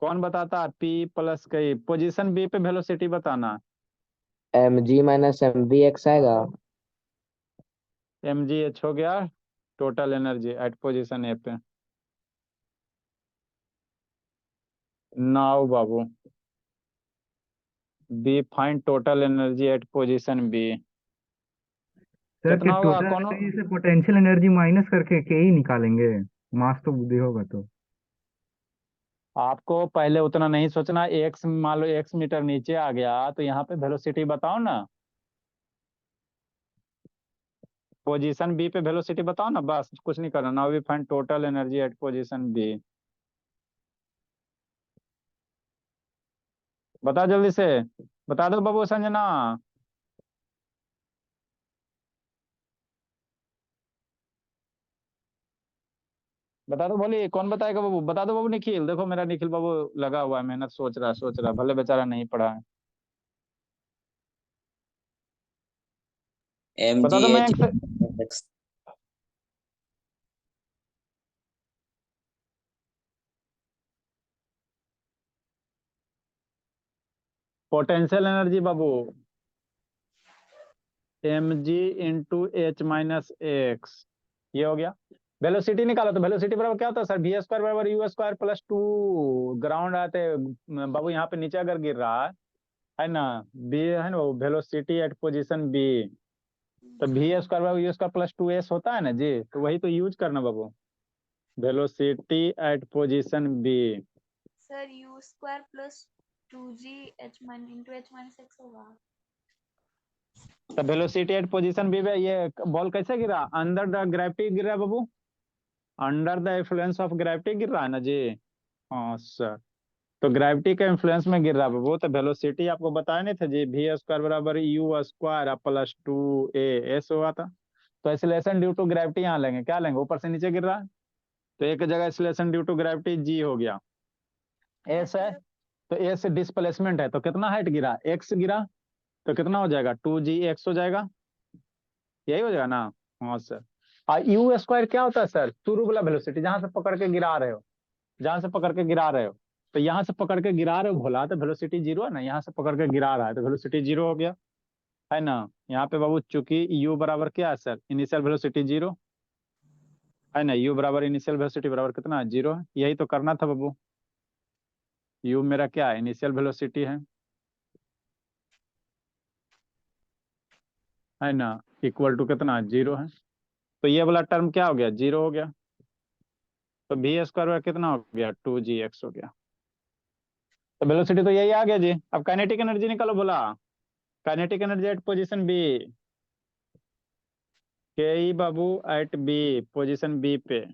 कौन बताता? पी प्लस कई पोजीशन बी पे वेलोसिटी बताना। mg माइनस mv x आएगा। एम जी एच हो गया total energy at position A पे। नाउ बाबू, we find total energy at position B. Sir कि कितना होगा टोटल कौन? एनर्जी से पोटेंशियल एनर्जी माइनस करके के ही निकालेंगे। मास तो बुद्धि होगा तो। आपको पहले उतना नहीं सोचना। एक्स मान लो एक्स मीटर नीचे आ गया तो यहाँ पे वेलोसिटी बताओ ना। पोजीशन बी पे वेलोसिटी बताओ ना, बस कुछ नहीं करना। Now we find total energy at position B. बता जल्दी से, बता दो बाबू संजना। बता दो बोली, कौन बताएगा बाबू? बता दो बाबू। निखिल, देखो मेरा निखिल बाबू लगा हुआ है, मेहनत, सोच रहा है, भले बेचारा नहीं पढ़ा है। एम बता जी दो मैं एच। पोटेंशियल एनर्जी बाबू M G into H minus X, ये हो गया। वेलोसिटी निकालो तो वेलोसिटी बराबर क्या होता है सर? वी स्क्वायर बराबर U square plus to. Ground आते बाबू यहाँ पे नीचे अगर गिर रहा है ना, बी है ना, वेलोसिटी एट पोजीशन बी, तो वी स्क्वायर बराबर U square plus two S होता है ना जी, तो वही तो यूज करना बाबू। Velocity at position B. Sir U square plus 2g h minus into H minus X होगा। तो वेलोसिटी एट पोजीशन बी में ये बॉल कैसे गिरा? अंडर द ग्रेविटी गिर रहा है बाबू, under the influence of gravity गिर रहा है ना जी। हाँ सर, तो ग्रेविटी के इन्फ्लुएंस में गिर रहा है वो। तो वेलोसिटी आपको बताया नहीं था जी, वी स्क्वायर बराबर U square plus to A S हुआ था। तो एक्सीलरेशन ड्यू टू ग्रेविटी यहाँ लेंगे, क्या लेंगे? ऊपर से नीचे गिर रहा है तो एक जगह acceleration due to gravity G हो गया। एस है तो एस डिस्प्लेसमेंट है, तो कितना हाइट गिरा? एक्स गिरा, तो कितना हो जाएगा? टू जी एक्स हो जाएगा, यही हो जाएगा ना। हाँ सर। और यू स्क्वायर क्या होता है सर? शुरू वाला वेलोसिटी, जहां से पकड़ के गिरा रहे हो, जहां से पकड़ के गिरा रहे हो। तो यहाँ से पकड़ के गिरा रहे हो भोला, तो वेलोसिटी जीरो है ना। यहाँ से पकड़ के गिरा रहा है तो वेलोसिटी जीरो हो गया, है ना। यहाँ पे बाबू चूंकि यू बराबर क्या है सर? इनिशियल वेलोसिटी जीरो, है ना। यू बराबर इनिशियल वेलोसिटी बराबर कितना? जीरो है। यही तो करना था बाबू। यू मेरा क्या है? इनिशियल वेलोसिटी है ना, इक्वल टू कितना? जीरो है। तो ये वाला टर्म क्या हो गया? जीरो हो गया। तो वी स्क्वायर कितना हो गया? टू जी एक्स हो गया। तो वेलोसिटी तो यही आ गया जी। अब काइनेटिक एनर्जी निकालो बोला। Kinetic energy at position B, K E बाबू एट बी, पोजीशन बी पे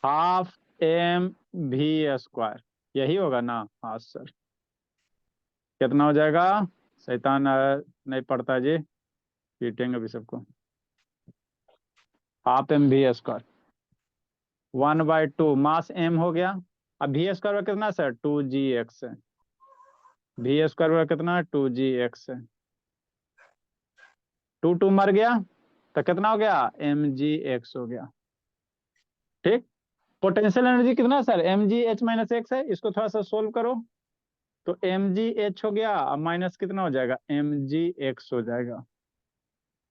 हाफ एम वी स्क्वायर, यही होगा ना। हाँ सर। कितना हो जाएगा? शैतान नहीं पड़ता जी, पीटेंगे अभी सबको। Half M V square, one by two mass M हो गया। अब वी स्क्वायर कितना सर? टू जी एक्स है। वी स्क्वायर कितना? टू जी एक्स है। टू टू मर गया तो कितना हो गया? एम जी एक्स हो गया। ठीक। पोटेंशियल एनर्जी कितना sir? M G H minus X है, इसको थोड़ा सा सोल्व करो। तो एम जी एच हो गया, अब माइनस कितना हो जाएगा? एम जी एक्स हो जाएगा,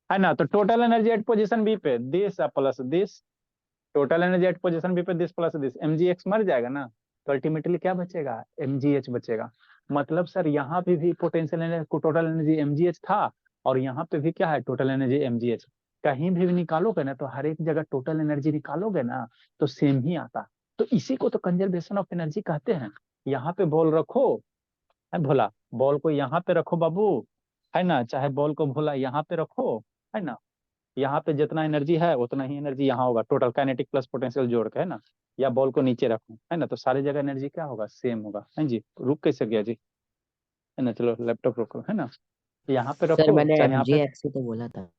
है ना। तो total energy at position B पे this plus this, total energy at position B पे this plus this, M G X मर जाएगा ना। तो अल्टीमेटली क्या बचेगा? एम जी एच बचेगा। मतलब सर यहाँ पे भी potential energy, total energy M G H था, और यहाँ पे भी क्या है? Total energy M G H. कहीं भी निकालोगे ना तो हर एक जगह टोटल एनर्जी निकालोगे ना तो सेम ही आता। तो इसी को तो कंजर्वेशन ऑफ एनर्जी कहते हैं। यहाँ पे बॉल रखो, है भोला, बॉल को यहाँ पे रखो बाबू, है ना। चाहे बॉल को भोला यहाँ पे रखो, है ना। यहाँ पे जितना एनर्जी है उतना ही एनर्जी यहाँ होगा, टोटल काइनेटिक प्लस पोटेंशियल जोड़ के, है ना। या बॉल को नीचे रखो, है ना, तो सारी जगह एनर्जी क्या होगा? सेम होगा, है जी। रुक कैसे गया जी? है ना, चलो लैपटॉप रखो, है ना। यहाँ पे सर रखो मैंने चाहे यहाँ mg पे। x ही तो बोला था।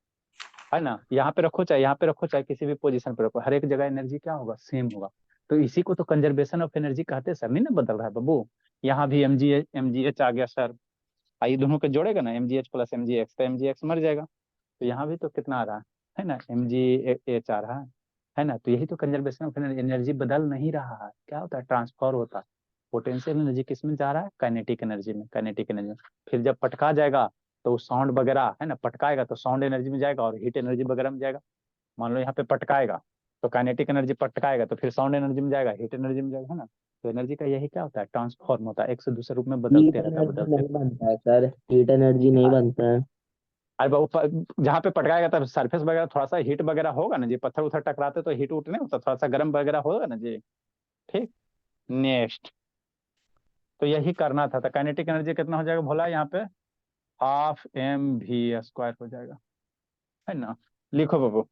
है ना, यहाँ पे रखो चाहे यहाँ पे रखो चाहे किसी भी पोजीशन पे रखो, हर एक जगह एनर्जी क्या होगा, सेम होगा। तो इसी को तो कंजर्वेशन ऑफ एनर्जी कहते हैं सर, नहीं ना बदल रहा है बाबू। यहाँ भी एम जी एच आ गया सर, आई दोनों के जोड़ेगा ना, M G H plus M G X, तो एम जी एक्स मर जाएगा। तो यहाँ भी तो कितना आ रहा है ना, एम जी एच आ रहा है ना। तो यही तो कंजर्वेशन ऑफ एनर्जी, एनर्जी बदल नहीं रहा है, क्या होता है, ट्रांसफर होता है। पोटेंशियल एनर्जी किस में जा रहा है, काइनेटिक एनर्जी में, काइनेटिक एनर्जी में। फिर जब पटका जाएगा तो साउंड वगैरह है ना, पटकाएगा तो साउंड एनर्जी में जाएगा और हीट एनर्जी वगैरह में जाएगा। मान लो यहाँ पे पटकाएगा तो काइनेटिक एनर्जी, पटकाएगा तो फिर साउंड एनर्जी में जाएगा, हीट एनर्जी में जाएगा, है ना। तो एनर्जी का यही क्या होता है, ट्रांसफॉर्म होता है, एक से दूसरे रूप में हीट बदलते रहता है, एनर्जी बदलते। नहीं बनता है सर, हीट एनर्जी नहीं बनता है। अरे बाबू जहाँ पे पटकाएगा तब सरफेस वगैरह थोड़ा सा हीट वगैरह होगा ना जी, पत्थर उथर टकराते तो हीट उठ नहीं होता, थोड़ा सा गर्म वगैरह होगा ना जी। ठीक। नेक्स्ट, तो यही करना था। तो काइनेटिक एनर्जी कितना हो जाएगा भोला यहाँ पे, हाफ एम वी स्क्वायर हो जाएगा, है ना। लिखो बाबू,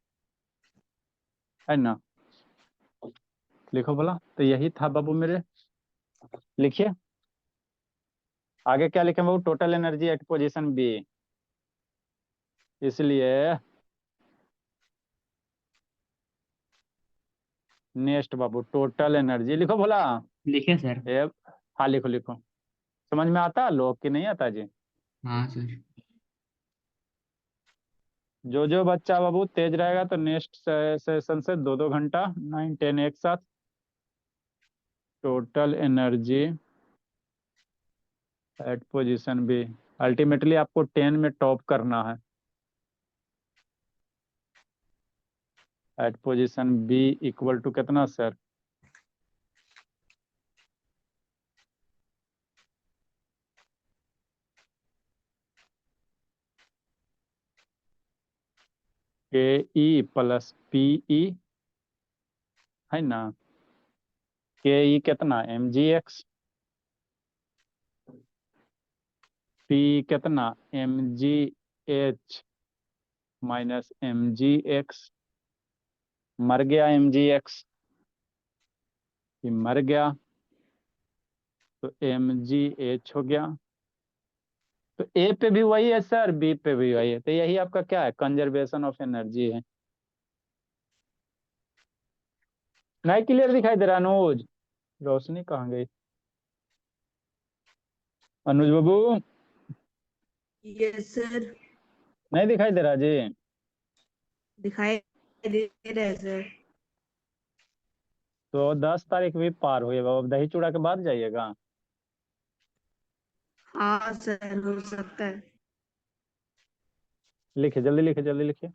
है ना, लिखो बोला। तो यही था बाबू मेरे, लिखिए। आगे क्या लिखे बाबू, total energy at position B, इसलिए नेक्स्ट बाबू टोटल एनर्जी लिखो भोला। लिखे सर। ए, हाँ लिखो लिखो। समझ में आता लोग कि नहीं आता जी। हाँ सर। जो बच्चा बाबू तेज रहेगा तो नेक्स्ट सेशन से 2-2 घंटा 9-10 एक साथ, total energy at position B. Ultimately आपको 10 में टॉप करना है, at position B equal to कितना sir, K E plus P E, है ना। के ई कितना, एम जी एक्स, पी कितना, M G H minus M G X. मर गया एम जी एक्स, ये मर गया, तो एम जी एच हो गया। तो ए पे भी वही है सर, बी पे भी वही है, तो यही आपका क्या है, कंजर्वेशन ऑफ एनर्जी है। नहीं क्लियर दिखाई दे रहा अनुज, रोशनी कहाँ गई, अनुज बाबू यस सर। नहीं दिखाई दे रहा जी। दिखाई दे रहा है सर। तो 10 तारीख भी पार हुई है बाबू, दही चूड़ा के बाद जाइएगा। हाँ सर, हो सकता है। लिखिए जल्दी, लिखिए जल्दी लिखिए।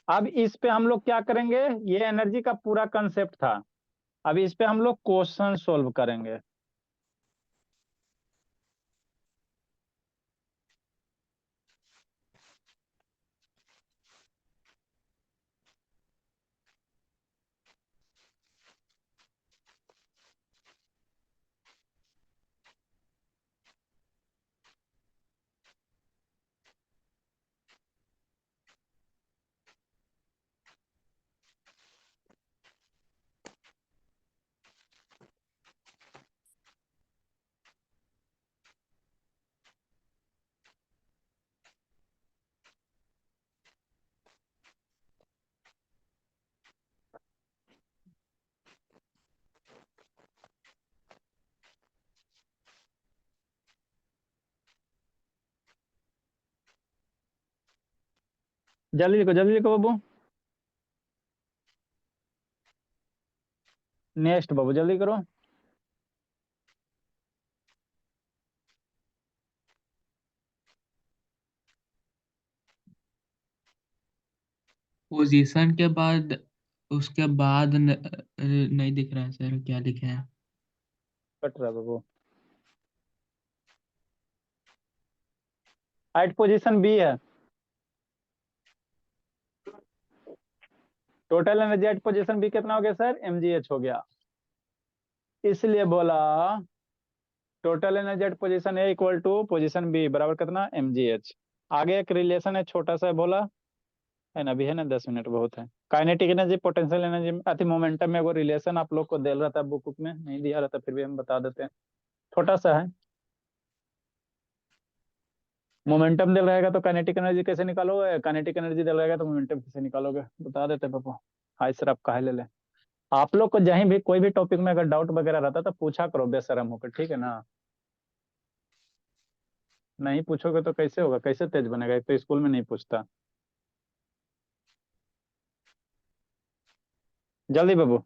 अब इस पे हम लोग क्या करेंगे, ये एनर्जी का पूरा कंसेप्ट था, अब इस पे हम लोग क्वेश्चन सोल्व करेंगे। जल्दी लिखो बाबू। नेक्स्ट बाबू जल्दी करो। पोजीशन के बाद, उसके बाद नहीं दिख रहा है सर, क्या लिखे हैं। कट रहा है बाबू, एट पोजीशन बी है, total energy at position B कितना हो गया सर, एम जी एच हो गया। इसलिए बोला total energy at position A equal to position B बराबर कितना, एम जी एच। आगे एक रिलेशन है छोटा सा, बोला है ना, अभी है ना 10 मिनट बहुत है। काइनेटिक एनर्जी पोटेंशियल एनर्जी में अति मोमेंटम में वो रिलेशन आप लोग को दे रहा था, बुक में नहीं दिया रहा था, फिर भी हम बता देते हैं, छोटा सा है। मोमेंटम दे रहेगा तो काइनेटिक एनर्जी कैसे निकालोगे, काइनेटिक एनर्जी दे रहेगा तो मोमेंटम कैसे निकालोगे, बता देते पापा। हाय सर आप काहे ले ले। आप लोग को जहीं भी कोई भी टॉपिक में अगर डाउट वगैरह रहता तो पूछा करो बेशरम होकर, ठीक है ना। नहीं पूछोगे तो कैसे होगा, कैसे तेज बनेगा, एक तो स्कूल में नहीं पूछता। जल्दी बाबू।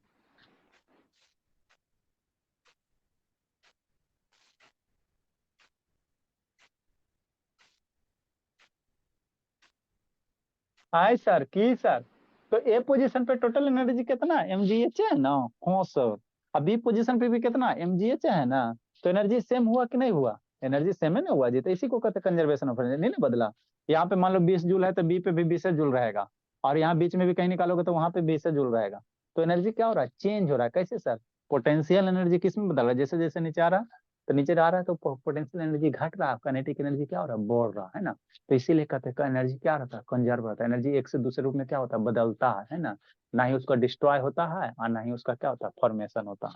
हाय सर की सर, तो ए पोजीशन पे टोटल एनर्जी कितना mgh है ना। हाँ सर। अब बी पोजीशन पे भी कितना mgh है ना। तो एनर्जी सेम हुआ कि नहीं हुआ, एनर्जी सेम है ना हुआ जी, तो इसी को कहते हैं कंजर्वेशन ऑफ एनर्जी, नहीं ना बदला। यहाँ पे मान लो 20 जूल है तो बी पे भी 20 जूल रहेगा, और यहाँ बीच में भी कहीं निकालोगे तो वहां पे 20 जूल रहेगा। तो एनर्जी क्या हो रहा है, चेंज हो रहा है, कैसे सर। पोटेंशियल एनर्जी किस में बदल रहा है, जैसे जैसे नीचे आ रहा है, तो नीचे आ रहा है तो पोटेंशियल एनर्जी घट रहा है, काइनेटिक एनर्जी क्या हो रहा है, बढ़ रहा है ना। तो इसीलिए कहते हैं एनर्जी क्या रहता है, कंजर्व रहता है, एनर्जी एक से दूसरे रूप में क्या होता है, बदलता है ना। ना ही उसका डिस्ट्रॉय होता है और ना ही उसका क्या होता है, फॉर्मेशन होता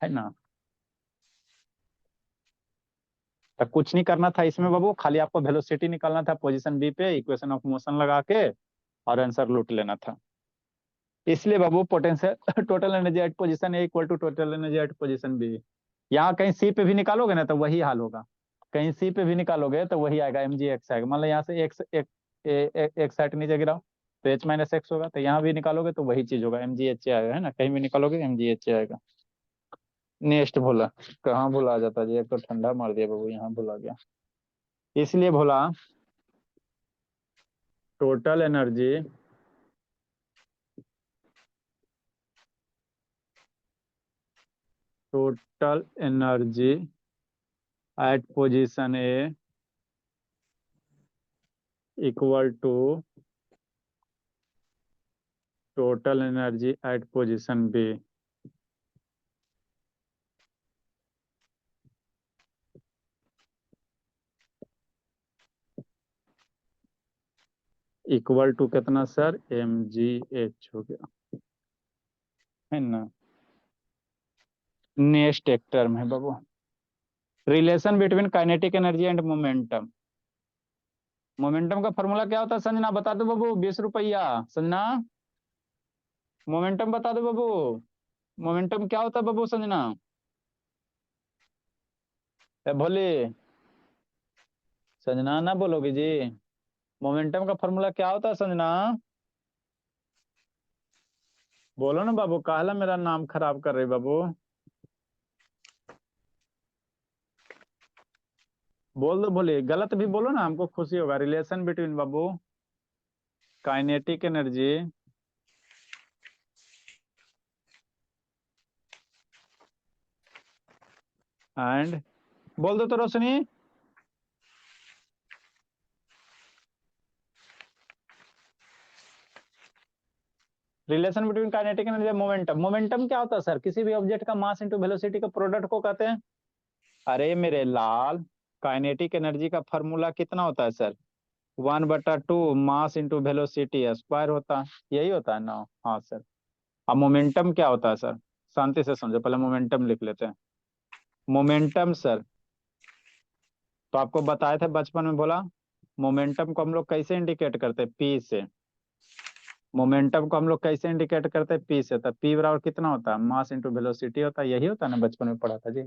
है ना। तो कुछ नहीं करना था इसमें बाबू, खाली आपको वेलोसिटी निकालना था पोजीशन बी पे, इक्वेशन ऑफ मोशन लगा के और आंसर लूट लेना था। इसलिए बाबू potential total energy at position A equal to total energy at position B. यहाँ कहीं सी पे भी निकालोगे ना तो वही हाल होगा, कहीं सी पे भी निकालोगे तो वही आएगा, एम जी एक्स आएगा। मान लो यहाँ से एक्स एक एक साइड नीचे गिराओ तो एच माइनस एक्स होगा, तो यहाँ भी निकालोगे तो वही चीज होगा, एम जी एच आएगा, है ना, कहीं भी निकालोगे एम जी एच आएगा। नेक्स्ट भोला, कहाँ भुला जाता जी, एक तो ठंडा मार दिया बाबू, यहाँ भुला गया। इसलिए Bhola total energy total energy at position A equal to total energy at position B. Equal to कितना सर, एम जी एच हो गया, है ना। नेक्स्ट एक टर्म है बाबू, relation between kinetic energy and momentum. Momentum का फॉर्मूला क्या होता है संजना, बता दो बाबू, 20 रुपया। संजना मोमेंटम बता दो बाबू, मोमेंटम क्या होता है बाबू संजना। भोले संजना ना बोलोगे जी, मोमेंटम का फॉर्मूला क्या होता है संजना, बोलो ना बाबू, काहला मेरा नाम खराब कर रहे बाबू, बोल दो भोले, गलत भी बोलो ना हमको खुशी होगा। रिलेशन बिटवीन बाबू काइनेटिक एनर्जी एंड, बोल दो तो Roshni. Relation between kinetic energy momentum, momentum क्या होता है सर, किसी भी ऑब्जेक्ट का मास इंटू वेलोसिटी का प्रोडक्ट को कहते हैं। अरे मेरे लाल, काइनेटिक एनर्जी का फॉर्मूला कितना होता है sir, 1/2 mass into velocity square होता है, यही होता है ना। हाँ सर। अब मोमेंटम क्या होता है सर, शांति से समझो, पहले मोमेंटम लिख लेते हैं। मोमेंटम सर, तो आपको बताए थे बचपन में, बोला मोमेंटम को हम लोग कैसे इंडिकेट करते हैं, पी से। मोमेंटम को हम लोग कैसे इंडिकेट करते हैं, पी से। तो पी बराबर कितना होता है, मास इंटू वेलोसिटी होता है, यही होता है ना, बचपन में पढ़ा था जी।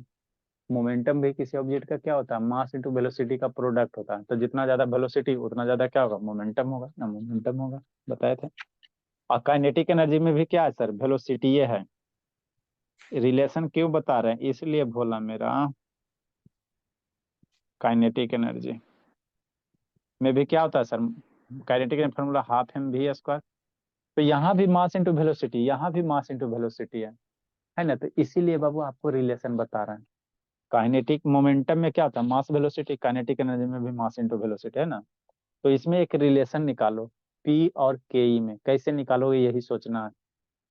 मोमेंटम भी किसी ऑब्जेक्ट का क्या होता है, मास इंटू वेलोसिटी का प्रोडक्ट होता है, तो जितना ज्यादा वेलोसिटी उतना ज्यादा क्या होगा, मोमेंटम होगा ना, मोमेंटम होगा, बताए थे। और काइनेटिक एनर्जी में भी क्या है सर, वेलोसिटी ये है। रिलेशन क्यों बता रहे हैं, इसलिए बोला मेरा, काइनेटिक एनर्जी में भी क्या होता है sir, kinetic formula half M V square. तो यहाँ भी मास इंटू वेलोसिटी, यहाँ भी मास इंटू वेलोसिटी है ना। तो इसीलिए बाबू आपको रिलेशन बता रहे हैं। काइनेटिक मोमेंटम में क्या होता है, मास वेलोसिटी, काइनेटिक एनर्जी में भी मास इंटू वेलोसिटी, है ना। तो इसमें एक रिलेशन निकालो, पी और के ई में, कैसे निकालोगे यही सोचना है।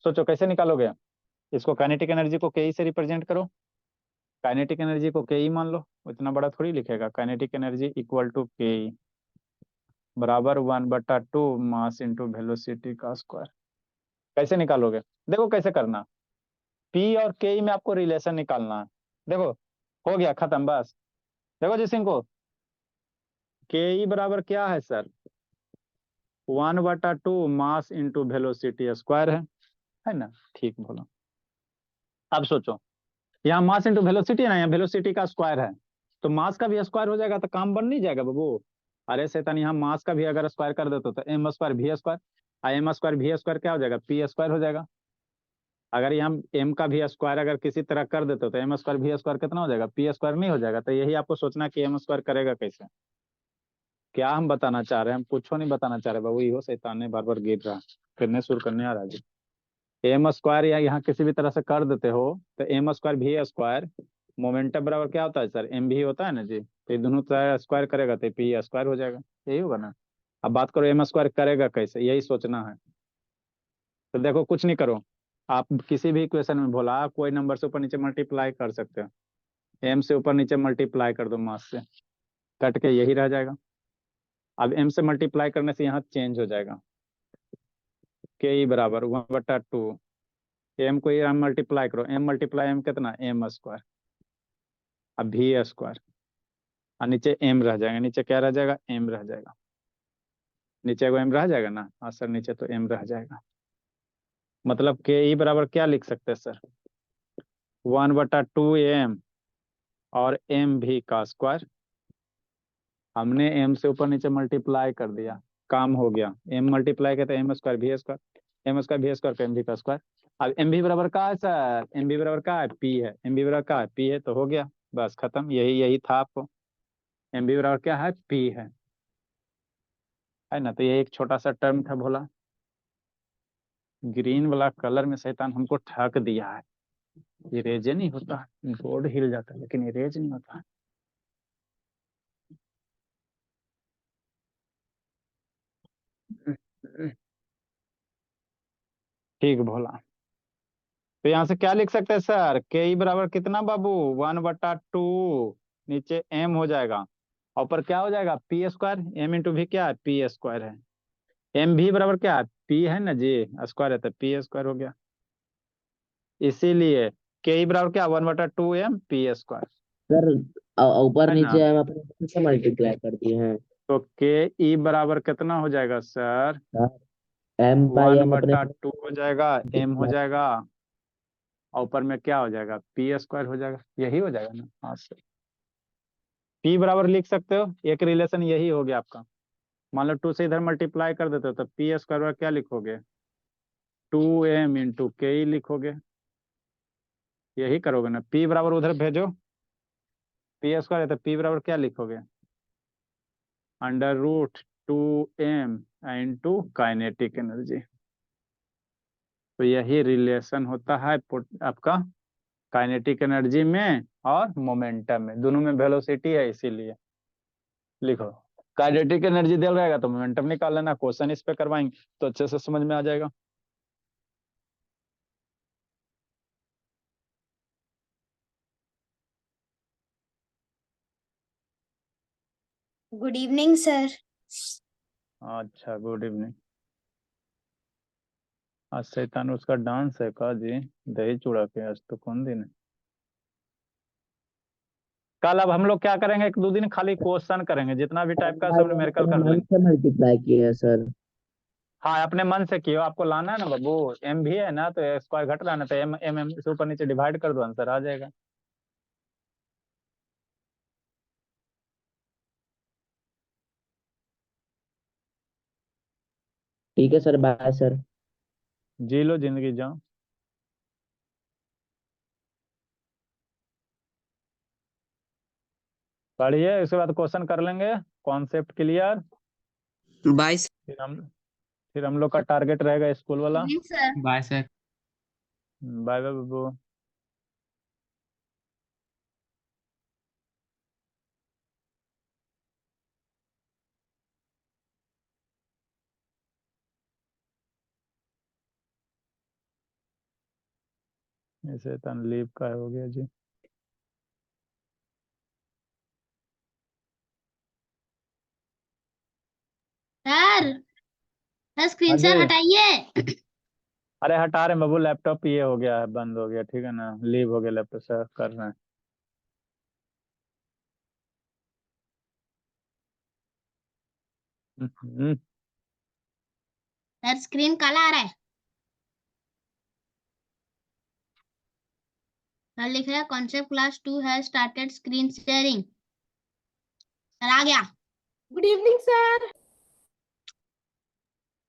सोचो कैसे निकालोगे, इसको काइनेटिक एनर्जी को के ई से रिप्रेजेंट करो, काइनेटिक एनर्जी को के ई मान लो, इतना बड़ा थोड़ी लिखेगा, काइनेटिक एनर्जी इक्वल टू के ई। बराबर 1/2 मास इंटू वेलोसिटी का स्क्वायर। कैसे निकालोगे? देखो कैसे करना। पी और के में आपको रिलेशन निकालना है। देखो हो गया खत्म बस। देखो जी सिंह को, के बराबर क्या है sir? 1/2 mass into velocity square है ना? ठीक बोला। अब सोचो, यहाँ मास इंटू वेलोसिटी है ना, यहाँ वेलोसिटी का स्क्वायर है, तो मास का भी स्क्वायर हो जाएगा तो काम बन नहीं जाएगा बाबू। अरे शैतान, यहाँ मास का भी अगर स्क्वायर कर देते तो एम स्क्वायर भी स्क्वायर, एम स्क्वायर भी स्क्वायर क्या हो जाएगा? पी स्क्वायर हो जाएगा। अगर यहाँ एम का भी स्क्वायर अगर किसी तरह कर देते तो एम स्क्वायर भी स्क्वायर कितना हो जाएगा? पी स्क्वायर नहीं हो जाएगा? तो यही आपको सोचना कि एम स्क्वायर करेगा कैसे। क्या हम बताना चाह रहे हैं? हम कुछ नहीं बताना चाह रहे बाबू, इहो शैतान ने बार बार गिर रहा, फिरने शुरू करने आ रहा जी। एम स्क्वायर या यहाँ किसी भी तरह से कर देते हो तो एम स्क्वायर भी स्क्वायर, मोमेंटम बराबर क्या होता है सर? एम भी होता है ना जी, तो ये दोनों तरह स्क्वायर करेगा तो पी स्क्वायर हो जाएगा, यही होगा ना। अब बात करो एम स्क्वायर करेगा कैसे, यही सोचना है। तो देखो कुछ नहीं करो, आप किसी भी इक्वेशन में बोला कोई नंबर से ऊपर नीचे मल्टीप्लाई कर सकते हो, एम से ऊपर नीचे मल्टीप्लाई कर दो मास से, कट के यही रह जाएगा। अब एम से मल्टीप्लाई करने से यहाँ चेंज हो जाएगा, के ई बराबर 1/2, एम को ये मल्टीप्लाई करो, एम मल्टीप्लाई एम कितना? एम स्क्वायर, अब भी स्क्वायर, और नीचे एम रह जाएगा, नीचे क्या रह जाएगा? एम रह जाएगा, नीचे को एम रह जाएगा ना। हाँ सर, नीचे तो एम रह जाएगा। मतलब के ई बराबर क्या लिख सकते हैं सर? 1/2 एम और एम भी का स्क्वायर। हमने एम से ऊपर नीचे मल्टीप्लाई कर दिया, काम हो गया। एम मल्टीप्लाई करते एम स्क्वायर भी स्क्वायर, एम स्क्वायर भी स्क्वायर का एम भी का स्क्वायर। अब एम भी बराबर का है सर? एम भी बराबर का है? पी है। एम भी बराबर का है? पी है, तो हो गया बस खत्म, यही यही था आपको। एम भी बराबर क्या है? पी है ना। तो ये एक छोटा सा टर्म था भोला, ग्रीन वाला कलर में शैतान हमको ठग दिया है। इरेज नहीं होता, बोर्ड हिल जाता है लेकिन इरेज नहीं होता। ठीक भोला। तो यहाँ से क्या लिख सकते हैं सर? के ई बराबर कितना बाबू? 1/2, नीचे एम हो जाएगा, और ऊपर क्या हो जाएगा? P square. एम इंटू भी क्या है? पी स्क्वायर है। एम भी बराबर क्या है? पी है ना जी, स्क्वायर है तो पी स्क्वायर हो गया। इसीलिए के ई बराबर क्या? 1/2 एम पी स्क्वायर, सर ऊपर है ना। नीचे हम अपने से मल्टीप्लाई कर दिए हैं। तो के ई बराबर कितना हो जाएगा sir? M by one M अपने बटा टू हो जाएगा, एम हो multiply- जाएगा, और ऊपर में क्या हो जाएगा? पी स्क्वायर हो जाएगा, यही हो जाएगा ना। हाँ सर, पी बराबर लिख सकते हो, एक रिलेशन यही हो गया आपका। मान लो 2 से इधर मल्टीप्लाई कर देते हो तो पी स्क्वायर बराबर क्या लिखोगे? 2m इंटू के ई लिखोगे, यही करोगे ना। पी बराबर उधर भेजो, पी स्क्वायर है तो पी बराबर क्या लिखोगे? √2m into kinetic energy. तो यही रिलेशन होता है आपका काइनेटिक एनर्जी में और मोमेंटम में, दोनों में वेलोसिटी है इसीलिए। लिखो, काइनेटिक एनर्जी दे रहेगा तो मोमेंटम निकाल लेना, क्वेश्चन इस पे करवाएंगे तो अच्छे से समझ में आ जाएगा। Good evening sir. अच्छा, गुड इवनिंग। आज शैतान उसका डांस है का जी? दही चूड़ा के आज तो कौन दिन है? कल अब हम लोग क्या करेंगे, 1-2 दिन खाली क्वेश्चन करेंगे, जितना भी टाइप एम का सब बाई एम न्यूमेरिकल अपने कर मन लेंगे। से मल्टीप्लाई किए हैं सर। हाँ, अपने मन से कियो, आपको लाना है ना बाबू। एम भी है ना तो स्क्वायर घट रहा है ना, तो एम एम एम से ऊपर नीचे डिवाइड कर दो, आंसर आ जाएगा। ठीक है सर, बाय सर। जी लो जिंदगी जाओ। पढ़िए, उसके बाद क्वेश्चन कर लेंगे, कॉन्सेप्ट क्लियर। बाय फिर हम लोग का टारगेट रहेगा स्कूल वाला। Evening sir. Bye sir. Bye bye बाबू। ऐसे तन लीव का हो गया जी। सर स्क्रीन हाँ शेयर जी। हटाइए। अरे हटा रहे हैं बाबू, लैपटॉप ये हो गया है, बंद हो गया, ठीक है ना, लीव हो गया लैपटॉप से, कर रहे हैं। हम्म, सर स्क्रीन काला आ रहा है। सर लिख रहा है concept class 2 has started screen sharing. Sir आ गया। Good evening sir.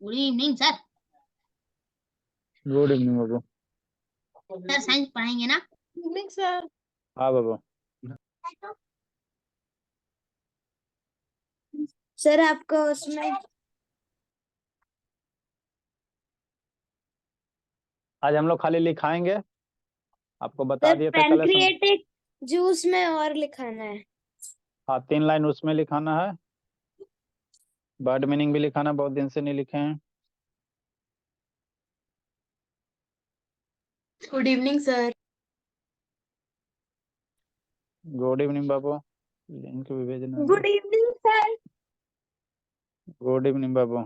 Good evening sir. Good evening बाबू। सर साइंस पढ़ाएंगे ना? Good evening sir. हाँ बाबू। सर आपको उसमें आज हम लोग खाली लिखाएंगे, आपको बता सर दिए थे कल SM। पैनक्रिएटिक जूस में और लिखाना है। हाँ 3 लाइन उसमें लिखाना है, वर्ड मीनिंग भी लिखाना, बहुत दिन से नहीं लिखे हैं। Good evening sir. Good evening बाबू, लिंक भी भेजना है। Good evening sir. Good evening बाबू।